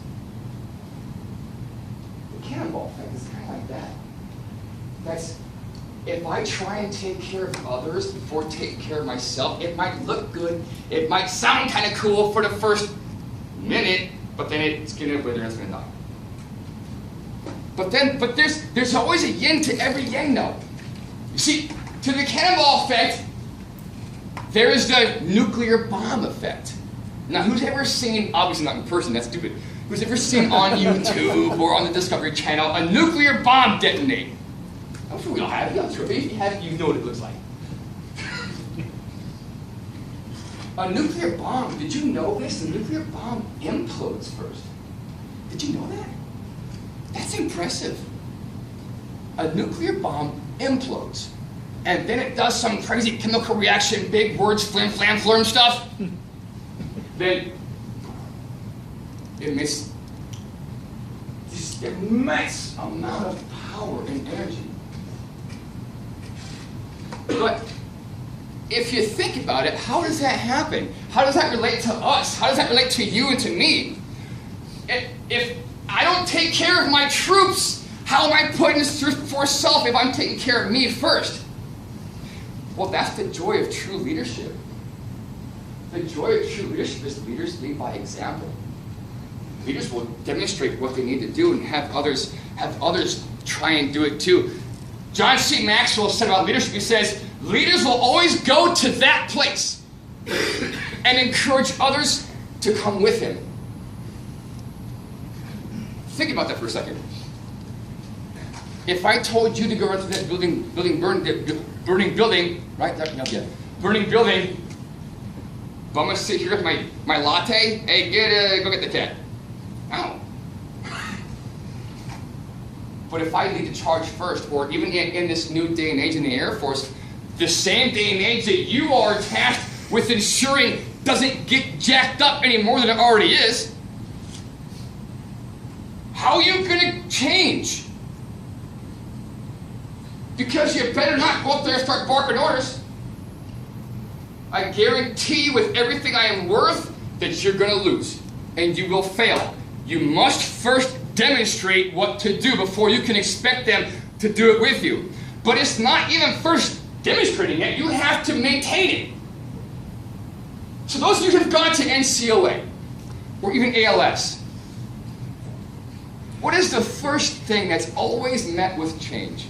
The cannonball effect is kind of like that. That's, if I try and take care of others before taking care of myself, it might look good, it might sound kind of cool for the first minute, but then it's gonna wither and it's gonna die. But there's always a yin to every yang though. You see, to the cannonball effect, there is the nuclear bomb effect. Now, who's ever seen, obviously not in person, that's stupid. who's ever seen on YouTube or on the Discovery Channel a nuclear bomb detonate? I'm sure we all have it. I'm sure if you have it, you know what it looks like. A nuclear bomb, did you know this? A nuclear bomb implodes first. Did you know that? That's impressive. A nuclear bomb implodes. And then it does some crazy chemical reaction, big words, flim, flam, flurm stuff. Then it emits this immense amount of power and energy. But if you think about it, how does that happen? How does that relate to us? How does that relate to you and to me? If I don't take care of my troops, how am I putting this truth before self if I'm taking care of me first? Well, that's the joy of true leadership. The joy of true leadership is leaders lead by example. Leaders will demonstrate what they need to do and have others try and do it too. John C. Maxwell said about leadership, he says, leaders will always go to that place and encourage others to come with him. Think about that for a second. If I told you to go into that burning building, right? Burning building, but I'm going to sit here with my latte. Hey, go get the cat. No. But if I lead the charge first, or even in this new day and age in the Air Force, the same day and age that you are tasked with ensuring doesn't get jacked up any more than it already is, how are you going to change? Because you better not go up there and start barking orders. I guarantee with everything I am worth that you're going to lose and you will fail. You must first demonstrate what to do before you can expect them to do it with you. But it's not even first demonstrating it, you have to maintain it. So those of you who have gone to NCOA or even ALS, what is the first thing that's always met with change?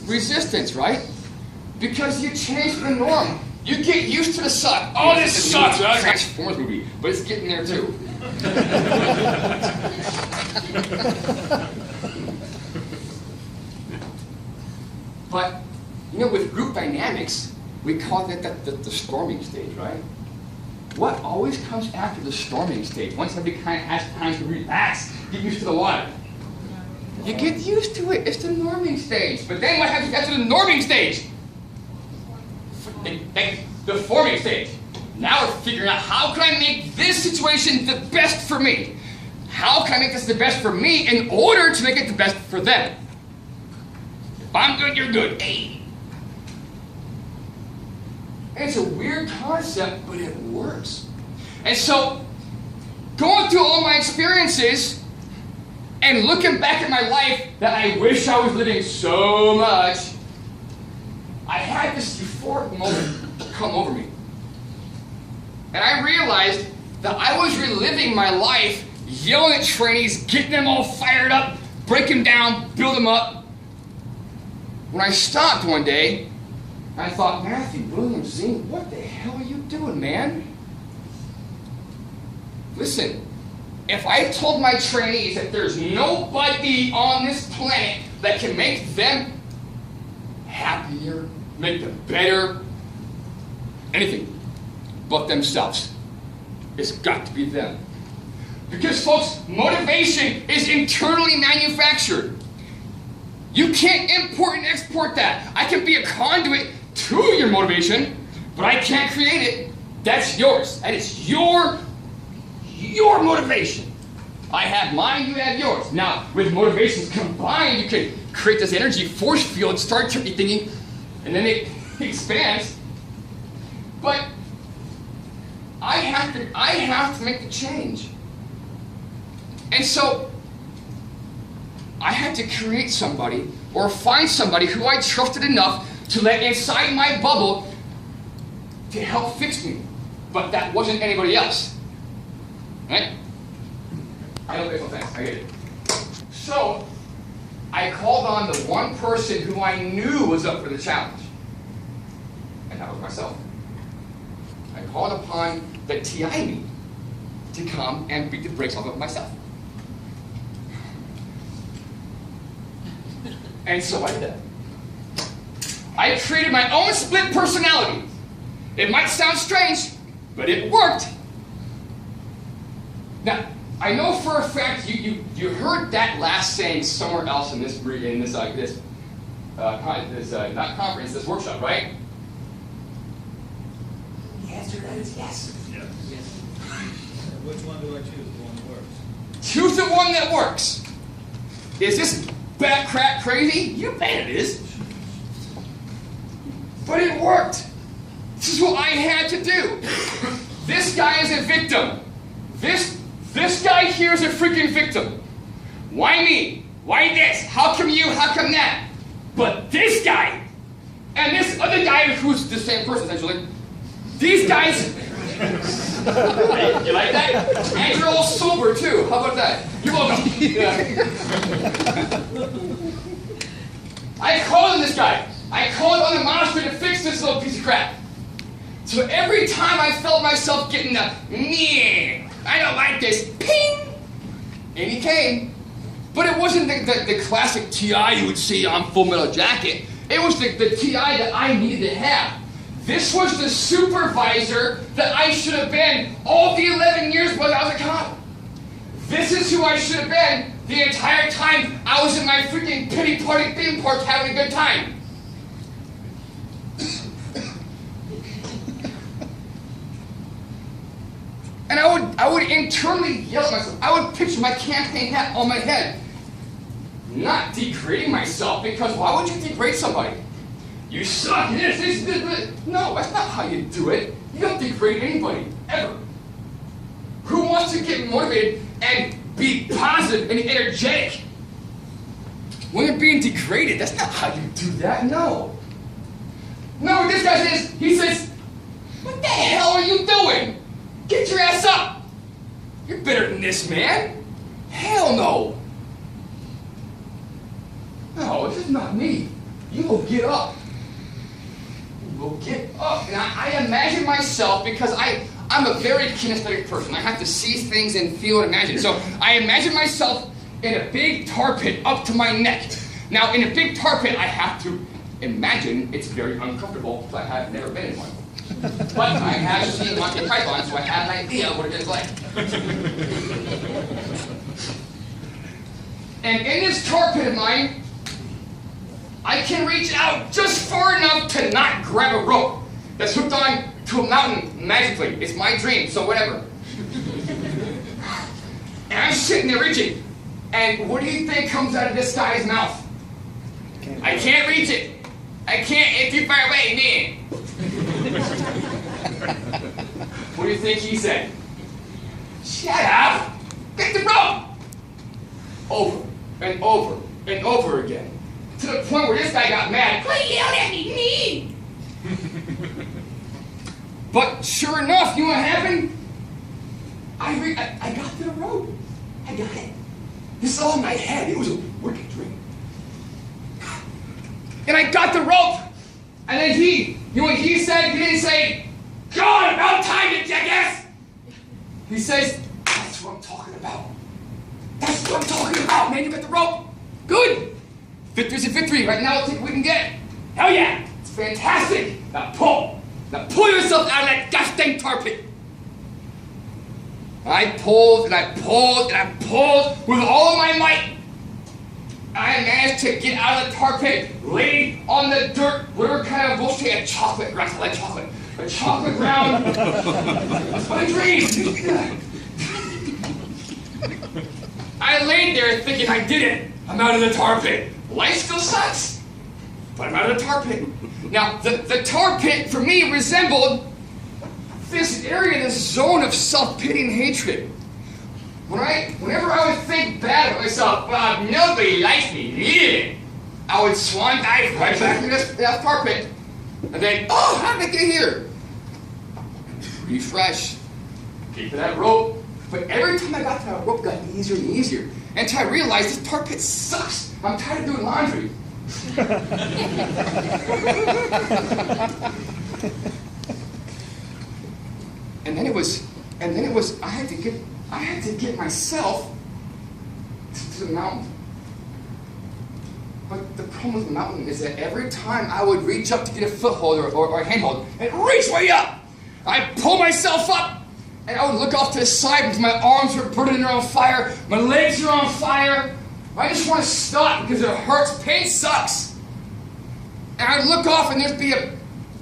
Resistance, right? Because you change the norm. You get used to the suck. Oh, this sucks. That's a Transformers movie, but it's getting there too. But, you know, with group dynamics, we call that the storming stage, right? What always comes after the storming stage? Once everybody kind of has time to relax, get used to the water. You get used to it. It's the norming stage. But then what happens after the norming stage? The forming stage. Now we're figuring out, how can I make this situation the best for me? How can I make this the best for me in order to make it the best for them? If I'm good, you're good. Hey. And it's a weird concept, but it works. And so, going through all my experiences and looking back at my life that I wish I was living so much, I had this euphoric moment come over me. And I realized that I was reliving my life, yelling at trainees, getting them all fired up, break them down, build them up. When I stopped one day, I thought, Matthew, William, Zien, what the hell are you doing, man? Listen, if I told my trainees that there's nobody on this planet that can make them happier, make them better, anything but themselves, it's got to be them. Because, folks, motivation is internally manufactured. You can't import and export that. I can be a conduit to your motivation, but I can't create it. That's yours. That is your motivation. I have mine, you have yours. Now, with motivations combined, you can create this energy force field, start thinking, and then it expands. But I have to make the change. And so I had to create somebody or find somebody who I trusted enough to let inside my bubble to help fix me. But that wasn't anybody else. Right? I know there's no thanks. I get it. So I called on the one person who I knew was up for the challenge. And that was myself. I called upon the TI me. to come and beat the brakes off of myself. And so I did that. I created my own split personality. It might sound strange, but it worked. Now, I know for a fact you heard that last saying somewhere else in this not conference, this workshop, right? The answer to that is yes. Yes. Which one do I choose? The one that works? Choose the one that works. Is this bat crap crazy? You bet it is. But it worked. This is what I had to do. This guy is a victim. This guy here is a freaking victim. Why me? Why this? How come you? How come that? But this guy and this other guy who's the same person essentially, these guys. You like that? And you're all sober too. How about that? You're welcome. Yeah. I called on this guy. I called on the monastery to fix this little piece of crap. So every time I felt myself getting the, I don't like this, ping, and he came. But it wasn't the classic TI you would see on Full Metal Jacket. It was the TI that I needed to have. This was the supervisor that I should have been all the 11 years while I was a cop. This is who I should have been the entire time I was in my freaking pity party theme park having a good time. And I would internally yell at myself. I would picture my campaign hat on my head. Not degrading myself, because why would you degrade somebody? You suck, this. No, that's not how you do it. You don't degrade anybody, ever. Who wants to get motivated and be positive and energetic when you're being degraded? That's not how you do that, no. No, what this guy says, he says, what the hell are you doing? Get your ass up. You're better than this, man. Hell no. No, this is not me. You will get up. You will get up. And I imagine myself, because I'm a very kinesthetic person. I have to see things and feel and imagine. So I imagine myself in a big tar pit up to my neck. Now, in a big tar pit, I have to imagine it's very uncomfortable, but I have never been in one. But I have seen Monty Python, so I have an idea of what it is like. And in this tar pit of mine, I can reach out just far enough to not grab a rope that's hooked on to a mountain magically. It's my dream, so whatever. And I'm sitting there reaching. And what do you think comes out of this guy's mouth? I can't reach it. I can't, it's too far away, man. What do you think he said? Shut up! Get the rope! Over and over and over again. To the point where this guy got mad. Quit yelling at me! But sure enough, you know what happened? I got to the rope. I got it. This is all in my head. It was a wicked dream. And I got the rope. And then you know what he said? He didn't say, God, about time, you jackass! He says, that's what I'm talking about. That's what I'm talking about, man. You got the rope. Good. Victory's a victory. Right now, let's see if we can get it. Hell yeah. It's fantastic. Now pull. Now pull yourself out of that gosh dang tar pit. I pulled and I pulled and I pulled with all of my might. I managed to get out of the tar pit, laid on the dirt, whatever kind of bullshit, a chocolate ground, I like chocolate. A chocolate ground. What a dream. I laid there thinking I did it. I'm out of the tar pit. Life still sucks, but I'm out of the tar pit. Now, the tar pit for me resembled this area, this zone of self-pity and hatred. Whenever I would think bad of myself, nobody likes me, I would swan dive right back into that tar pit. And then, oh, how did I get here? Refresh. Keep that rope. But every time I got to that rope, it got easier and easier. Until I realized this tar pit sucks. I'm tired of doing laundry. And then it was And then I had to get myself to the mountain. But the problem with the mountain is that every time I would reach up to get a foothold or a handhold, and reach way up, I'd pull myself up, and I would look off to the side because my arms were burning, they're on fire, my legs are on fire. I just want to stop because it hurts, pain sucks. And I'd look off and there'd be a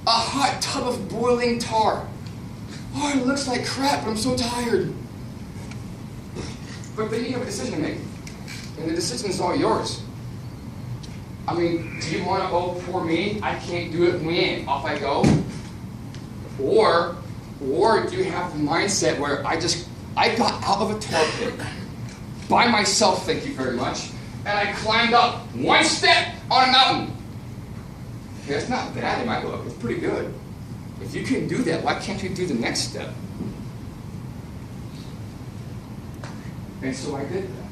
hot tub of boiling tar. Oh, it looks like crap, but I'm so tired. But then you have a decision to make. And the decision is all yours. I mean, do you want to, oh, poor me, I can't do it, when off I go? Or do you have the mindset where I got out of a tar pit by myself, thank you very much, and I climbed up one step on a mountain. Okay, that's not bad in my book, it's pretty good. If you can do that, why can't you do the next step? And so I did that.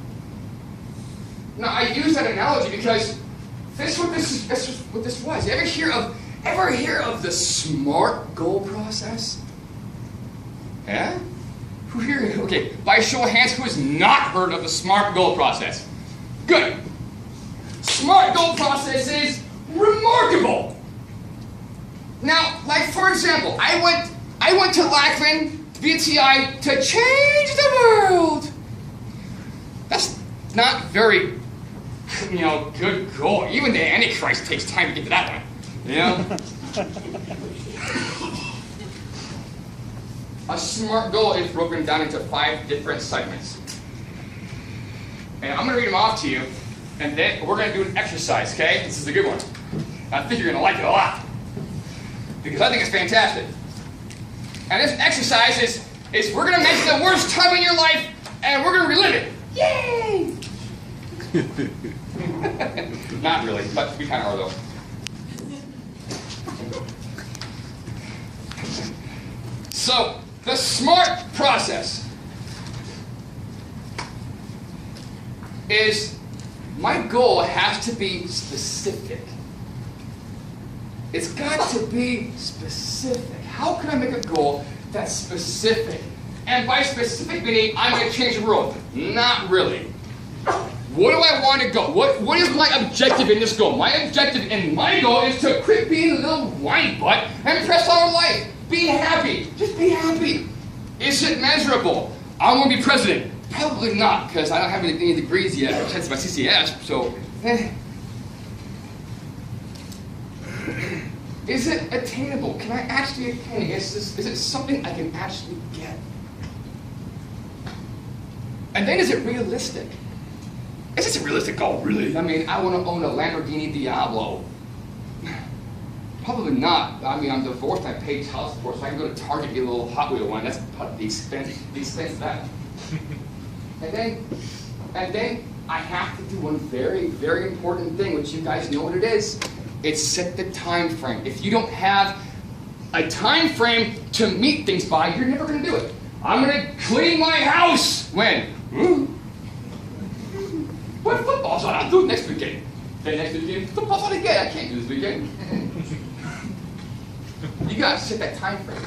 Now, I use that analogy because this is what this was. Ever hear of the SMART goal process? Yeah? Who here? Okay, by a show of hands, who has not heard of the SMART goal process? Good. SMART goal process is remarkable. Now, like for example, I went to Lackland to be a TI to change the world. That's not very, good goal. Even the Antichrist takes time to get to that one. A SMART goal is broken down into 5 different segments. And I'm going to read them off to you, and then we're going to do an exercise, okay? This is a good one. I think you're going to like it a lot, because I think it's fantastic. And this exercise is we're going to mention the worst time in your life, and we're going to relive it. Yay! Not really, but we kind of are, though. So, the SMART process is, my goal has to be specific. It's got to be specific. How can I make a goal that's specific? And by specific meaning, I'm going to change the world. Not really. What do I want to go? What is my objective in this goal? My objective in my goal is to quit being a little whiny butt and press on with life. Be happy. Just be happy. Is it measurable? I want to be president. Probably not, because I don't have any degrees yet, besides my CCS, so. Is it attainable? Can I actually attain it? Is it something I can actually get? And then is it realistic? Is this a realistic goal, really? I mean, I want to own a Lamborghini Diablo. Probably not. I mean, I'm divorced, I pay child support, so I can go to Target and get a little Hot Wheel one. That's the expense of that. And then I have to do one very, very important thing, which you guys know what it is. It's set the time frame. If you don't have a time frame to meet things by, you're never going to do it. I'm going to clean my house. When? What football's on? I'll do it next weekend. Then next weekend, football's on again. I can't do this weekend. You got to set that time frame.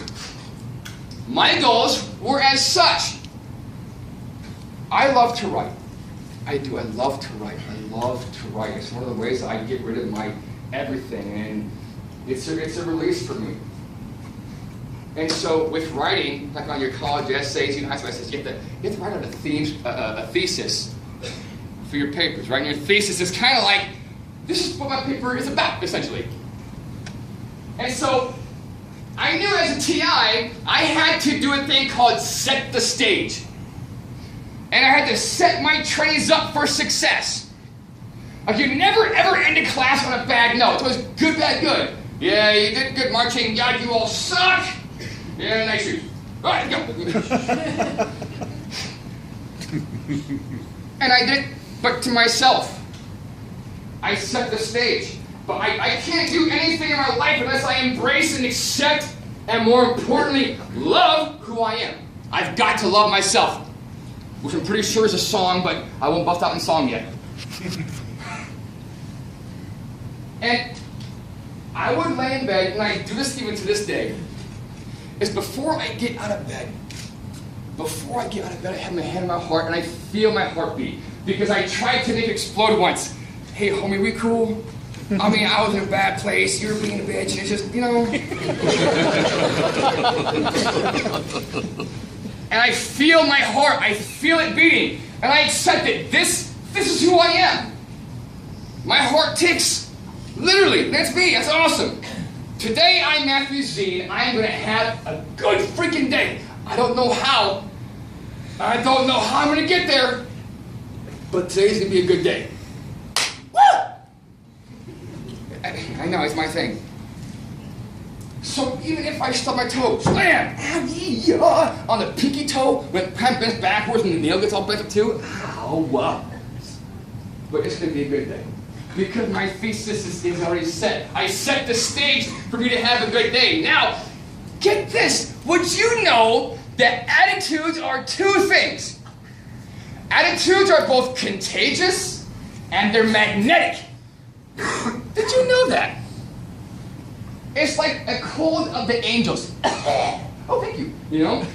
My goals were as such. I love to write. I do. I love to write. I love to write. It's one of the ways I get rid of my everything, and it's a release for me. And so with writing, like on your college essays, high school essays, you have to write out a thesis for your papers, right? And your thesis is kind of like, this is what my paper is about, essentially. And so I knew as a TI, I had to do a thing called set the stage. And I had to set my trainees up for success. Like, you never ever end a class on a bad note. It was good, bad, good. Yeah, you did good marching. Yeah, you all suck. Yeah, nice shoes. All right, go. And I did, but to myself. I set the stage. But I can't do anything in my life unless I embrace and accept, and more importantly, love who I am. I've got to love myself. Which I'm pretty sure is a song, but I won't bust out in song yet. And I would lay in bed, and I do this even to this day, is before I get out of bed, before I get out of bed, I have my hand on my heart and I feel my heartbeat. Because I tried to make it explode once. Hey, homie, we cool? I mean, I was in a bad place, you were being a bitch, and it's just, you know. And I feel my heart, I feel it beating, and I accept it. This is who I am. My heart ticks. Literally, that's me, that's awesome. Today, I'm Matthew Zien. I am going to have a good freaking day. I don't know how. I don't know how I'm going to get there. But today's going to be a good day. Woo! I know, it's my thing. So even if I stub my toe, slam, on the pinky toe, when it kind of bends backwards and the nail gets all bent up too, ow. But it's going to be a good day. Because my thesis is already set. I set the stage for me to have a good day. Now, get this. Would you know that attitudes are two things? Attitudes are both contagious and they're magnetic. Did you know that? It's like a cold of the angels. Oh, thank you. You know?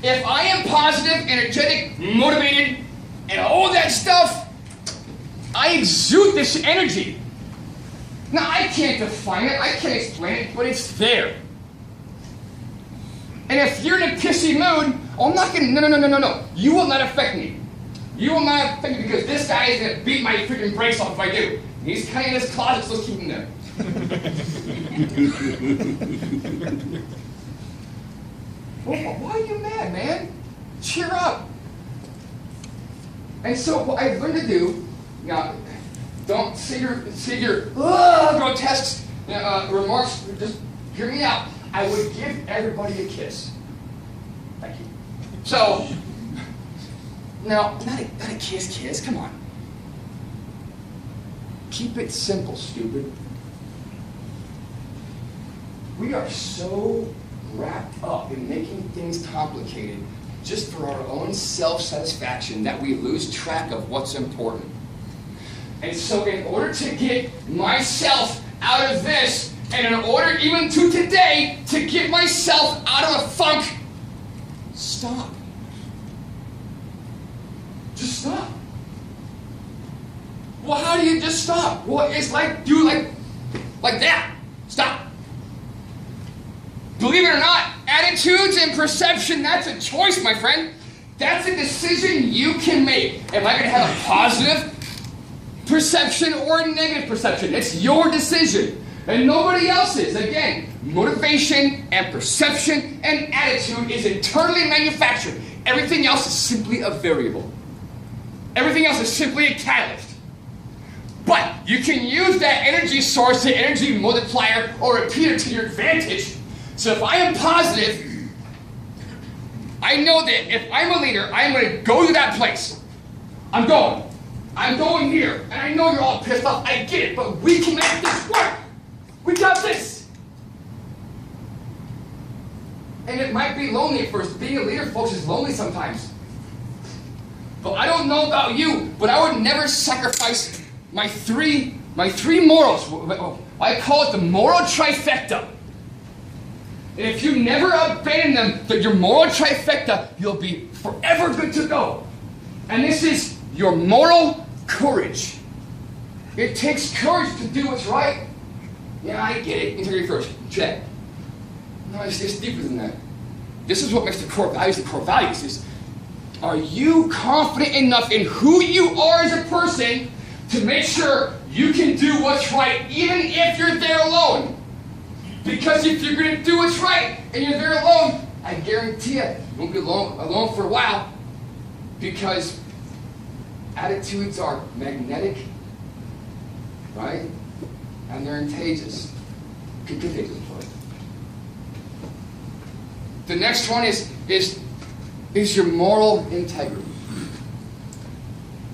If I am positive, energetic, motivated, and all that stuff, I exude this energy. Now, I can't define it, I can't explain it, but it's there. And if you're in a pissy mood, I'm not gonna, no. You will not affect me. You will not affect me because this guy is gonna beat my freaking brakes off if I do. He's kind of in his closet, so let's keep him there. Why are you mad, man? Cheer up. And so what I've learned to do, now, don't say your grotesque remarks, just hear me out. I would give everybody a kiss. Thank you. So, now, not a kiss, come on. Keep it simple, stupid. We are so wrapped up in making things complicated just for our own self-satisfaction that we lose track of what's important. And so in order to get myself out of this, and in order even to today to get myself out of a funk, stop. Just stop. Well, how do you just stop? Well, it's like, like that. Stop. Believe it or not, attitudes and perception, that's a choice, my friend. That's a decision you can make. Am I going to have a positive perception or a negative perception? It's your decision. And nobody else's. Again, motivation and perception and attitude is internally manufactured. Everything else is simply a variable. Everything else is simply a catalyst. But you can use that energy source, the energy multiplier, or repeater to your advantage. So if I am positive, I know that if I'm a leader, I'm going to go to that place. I'm going here. And I know you're all pissed off. I get it. But we can make this work. We got this. And it might be lonely at first. Being a leader, folks, is lonely sometimes. But I don't know about you, but I would never sacrifice my three morals. I call it the moral trifecta. And if you never abandon them, your moral trifecta, you'll be forever good to go. And this is your moral courage. It takes courage to do what's right. Yeah, I get it. Integrity first. Check. No, it's deeper than that. This is what makes the core values the core values. Is, are you confident enough in who you are as a person to make sure you can do what's right, even if you're there alone? Because if you're going to do what's right and you're there alone, I guarantee you won't be alone for a while. Because attitudes are magnetic, right? And they're contagious. Contagious, sorry. The next one is your moral integrity.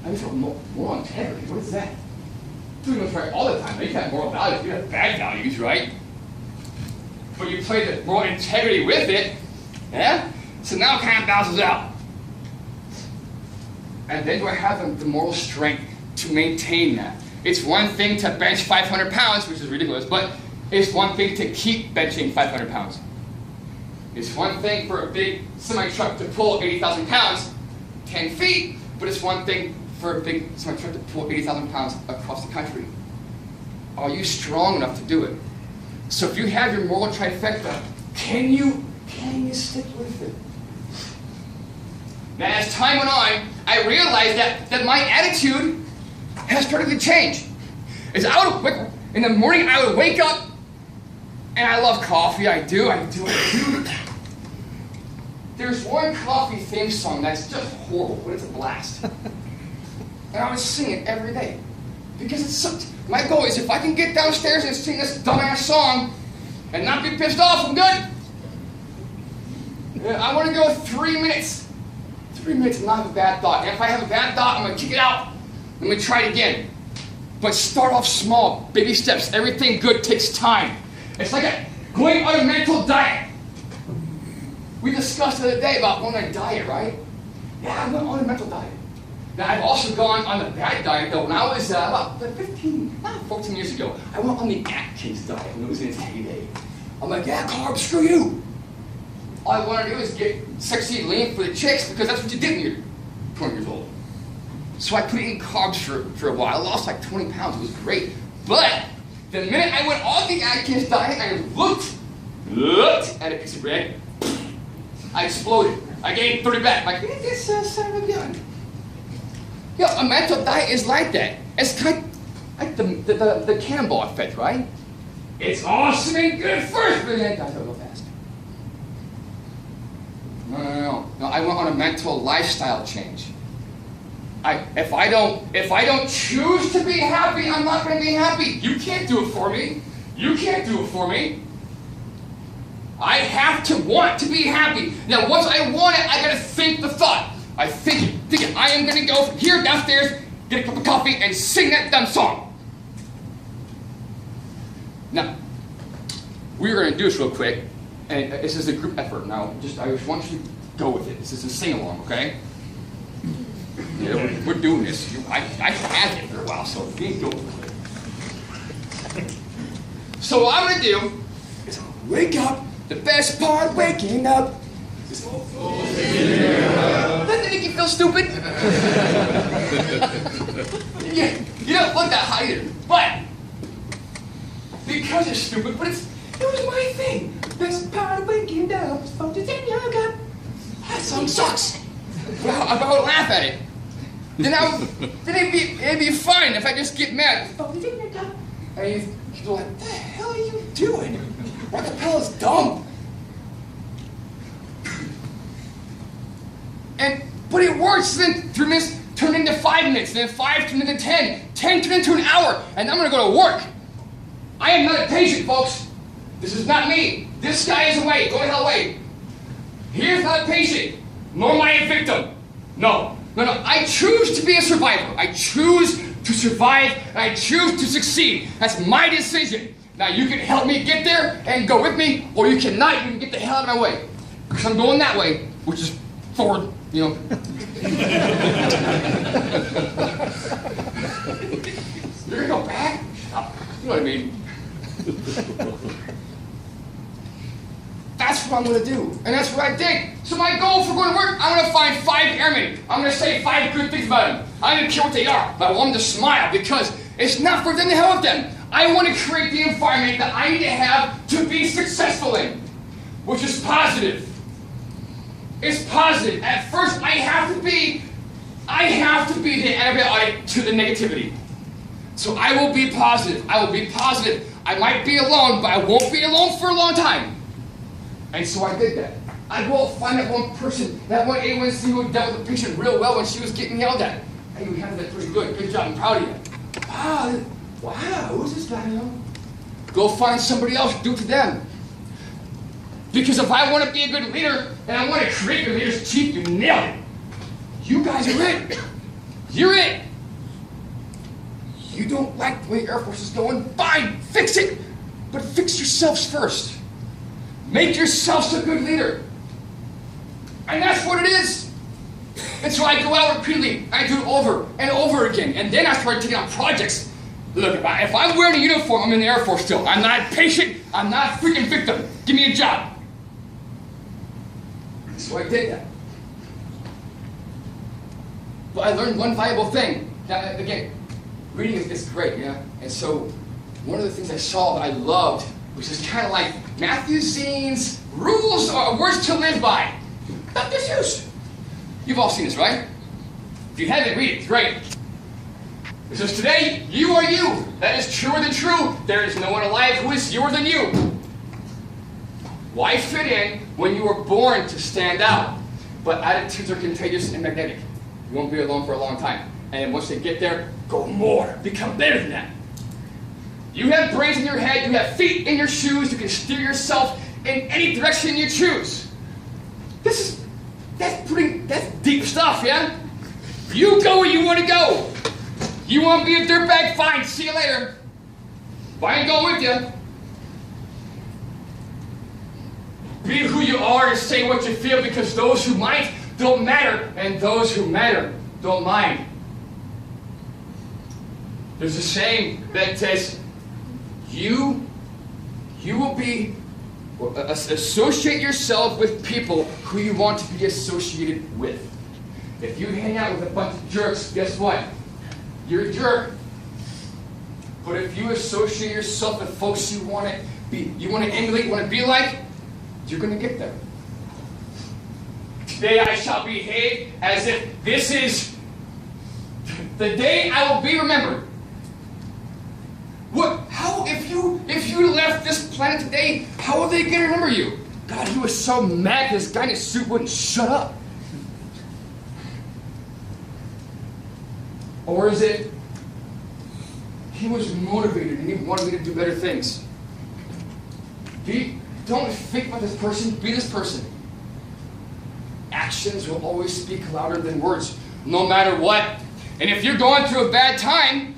I mean, moral integrity, what is that? Doing what's right all the time. You have moral values, you have bad values, right? But you play the moral integrity with it, yeah? So now it kind of balances out. And then do I have the moral strength to maintain that? It's one thing to bench 500 pounds, which is ridiculous, but It's one thing to keep benching 500 pounds. It's one thing for a big semi-truck to pull 80,000 pounds, 10 feet, but it's one thing for a big semi-truck to pull 80,000 pounds across the country. Are you strong enough to do it? So if you have your moral trifecta, can you stick with it? Now, as time went on, I realized that my attitude has started to change. In the morning, I would wake up, and I love coffee. I do. There's one coffee theme song that's just horrible, but it's a blast. And I would sing it every day. Because it's so, my goal is if I can get downstairs and sing this dumbass song and not be pissed off, I'm good. I want to go 3 minutes. 3 minutes and not have a bad thought. And if I have a bad thought, I'm going to kick it out. I'm going to try it again. But start off small, baby steps. Everything good takes time. It's like going on a mental diet. We discussed the other day about going on a diet, right? Yeah, I went on a mental diet. Now, I've also gone on the bad diet, though. When I was about 14 years ago, I went on the Atkins diet when it was in its heyday. I'm like, yeah, carbs, screw you. All I want to do is get sexy lean for the chicks because that's what you did when you're 20 years old. So I put in carbs for a while. I lost like 20 pounds. It was great. But the minute I went off the Atkins diet, I looked at a piece of bread, I exploded. I gained 30 back. Like, this son of a gun. A mental diet is like that. It's kind of like the cannonball effect, right? It's awesome and good first, but then it dies real fast. No. I went on a mental lifestyle change. If I don't choose to be happy, I'm not going to be happy. You can't do it for me. You can't do it for me. I have to want to be happy. Now, once I want it, I got to think the thought. I think it. I am going to go from here downstairs, get a cup of coffee, and sing that dumb song. Now, we're going to do this real quick, and this is a group effort. Now, I just want you to go with it. This is a sing-along, okay? Yeah, we're doing this. I had it for a while, so we ain't go with it. So what I'm going to do is wake up. The best part, waking up. Doesn't it make you feel stupid? You don't look that high either. But because it's stupid, but it was my thing. Best part of waking up is fun to take yoga. That song sucks. Well, I would laugh at it. Then it'd be fine if I just get mad. And you go like, what the hell are you doing? Rocapella's dumb. But it works. Then 3 minutes turned into 5 minutes. Then 5 turned into 10. 10 turned into an hour. And I'm going to go to work. I am not a patient, folks. This is not me. This guy is away. Go the hell away. He is not a patient. Nor am I a victim. No. I choose to be a survivor. I choose to survive. And I choose to succeed. That's my decision. Now, you can help me get there and go with me, or you cannot. You can get the hell out of my way. Because I'm going that way, which is forward, you know. You're going to go back? You know what I mean? That's what I'm going to do. And that's what I did. So my goal for going to work, I'm going to find 5 airmen. I'm going to say 5 good things about them. I don't care what they are, but I want them to smile because it's not for them to help them. I want to create the environment that I need to have to be successful in, which is positive. It's positive. At first, I have to be the antibiotic to the negativity. So I will be positive. I will be positive. I might be alone, but I won't be alone for a long time. And so I did that. I go find that one person, that one A1C who dealt with the patient real well when she was getting yelled at. Hey, you handled that pretty good. Good job. I'm proud of you. Wow, who's this guy, you know? Go find somebody else, do it to them. Because if I want to be a good leader, and I want to create good leaders, Chief, you nailed it. You guys are it. You're it. You don't like the way the Air Force is going? Fine, fix it. But fix yourselves first. Make yourselves a good leader. And that's what it is. And so I go out repeatedly. I do it over and over again. And then I started taking on projects. Look, if I'm wearing a uniform, I'm in the Air Force still. I'm not a patient. I'm not a freaking victim. Give me a job. So I did that. But I learned one valuable thing. Now, again, reading is great, yeah? And so one of the things I saw that I loved was just kind of like Matthew Zeen's rules or words to live by. Dr. Seuss. You've all seen this, right? If you haven't, read it. It's great. It says, today, you are you. That is truer than true. There is no one alive who is fewer than you. Why fit in when you were born to stand out? But attitudes are contagious and magnetic. You won't be alone for a long time. And once they get there, go more. Become better than that. You have brains in your head. You have feet in your shoes. You can steer yourself in any direction you choose. That's deep stuff, yeah? You go where you want to go. You want to be a dirtbag? Fine. See you later. But I ain't going with you. Be who you are and say what you feel, because those who might don't matter, and those who matter don't mind. There's a saying that says, you will be, associate yourself with people who you want to be associated with. If you hang out with a bunch of jerks, guess what? You're a jerk. But if you associate yourself with folks you want to emulate, you want to be like, you're going to get there. Today I shall behave as if this is the day I will be remembered. If you left this planet today, how are they going to remember you? God, he was so mad this guy in his suit wouldn't shut up. Or is it he was motivated and he wanted me to do better things? Don't think about this person, be this person. Actions will always speak louder than words, no matter what. And if you're going through a bad time,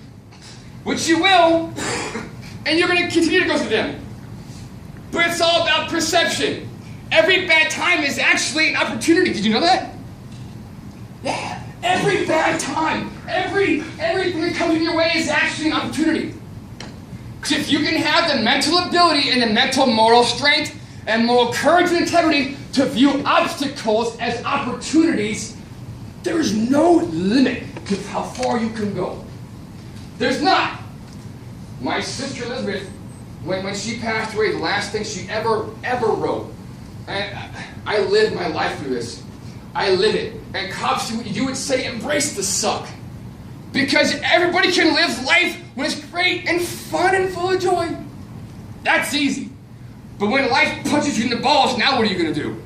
which you will, and you're going to continue to go through them. But it's all about perception. Every bad time is actually an opportunity. Did you know that? Yeah. Every bad time, everything that comes in your way is actually an opportunity. Because if you can have the mental ability and the mental moral strength and moral courage and integrity to view obstacles as opportunities, there is no limit to how far you can go. There's not. My sister Elizabeth, when she passed away, the last thing she ever wrote, and I lived my life through this. I live it. And cops, you would say, embrace the suck. Because everybody can live life when it's great and fun and full of joy. That's easy. But when life punches you in the balls, now what are you going to do?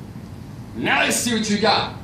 Now let's see what you got.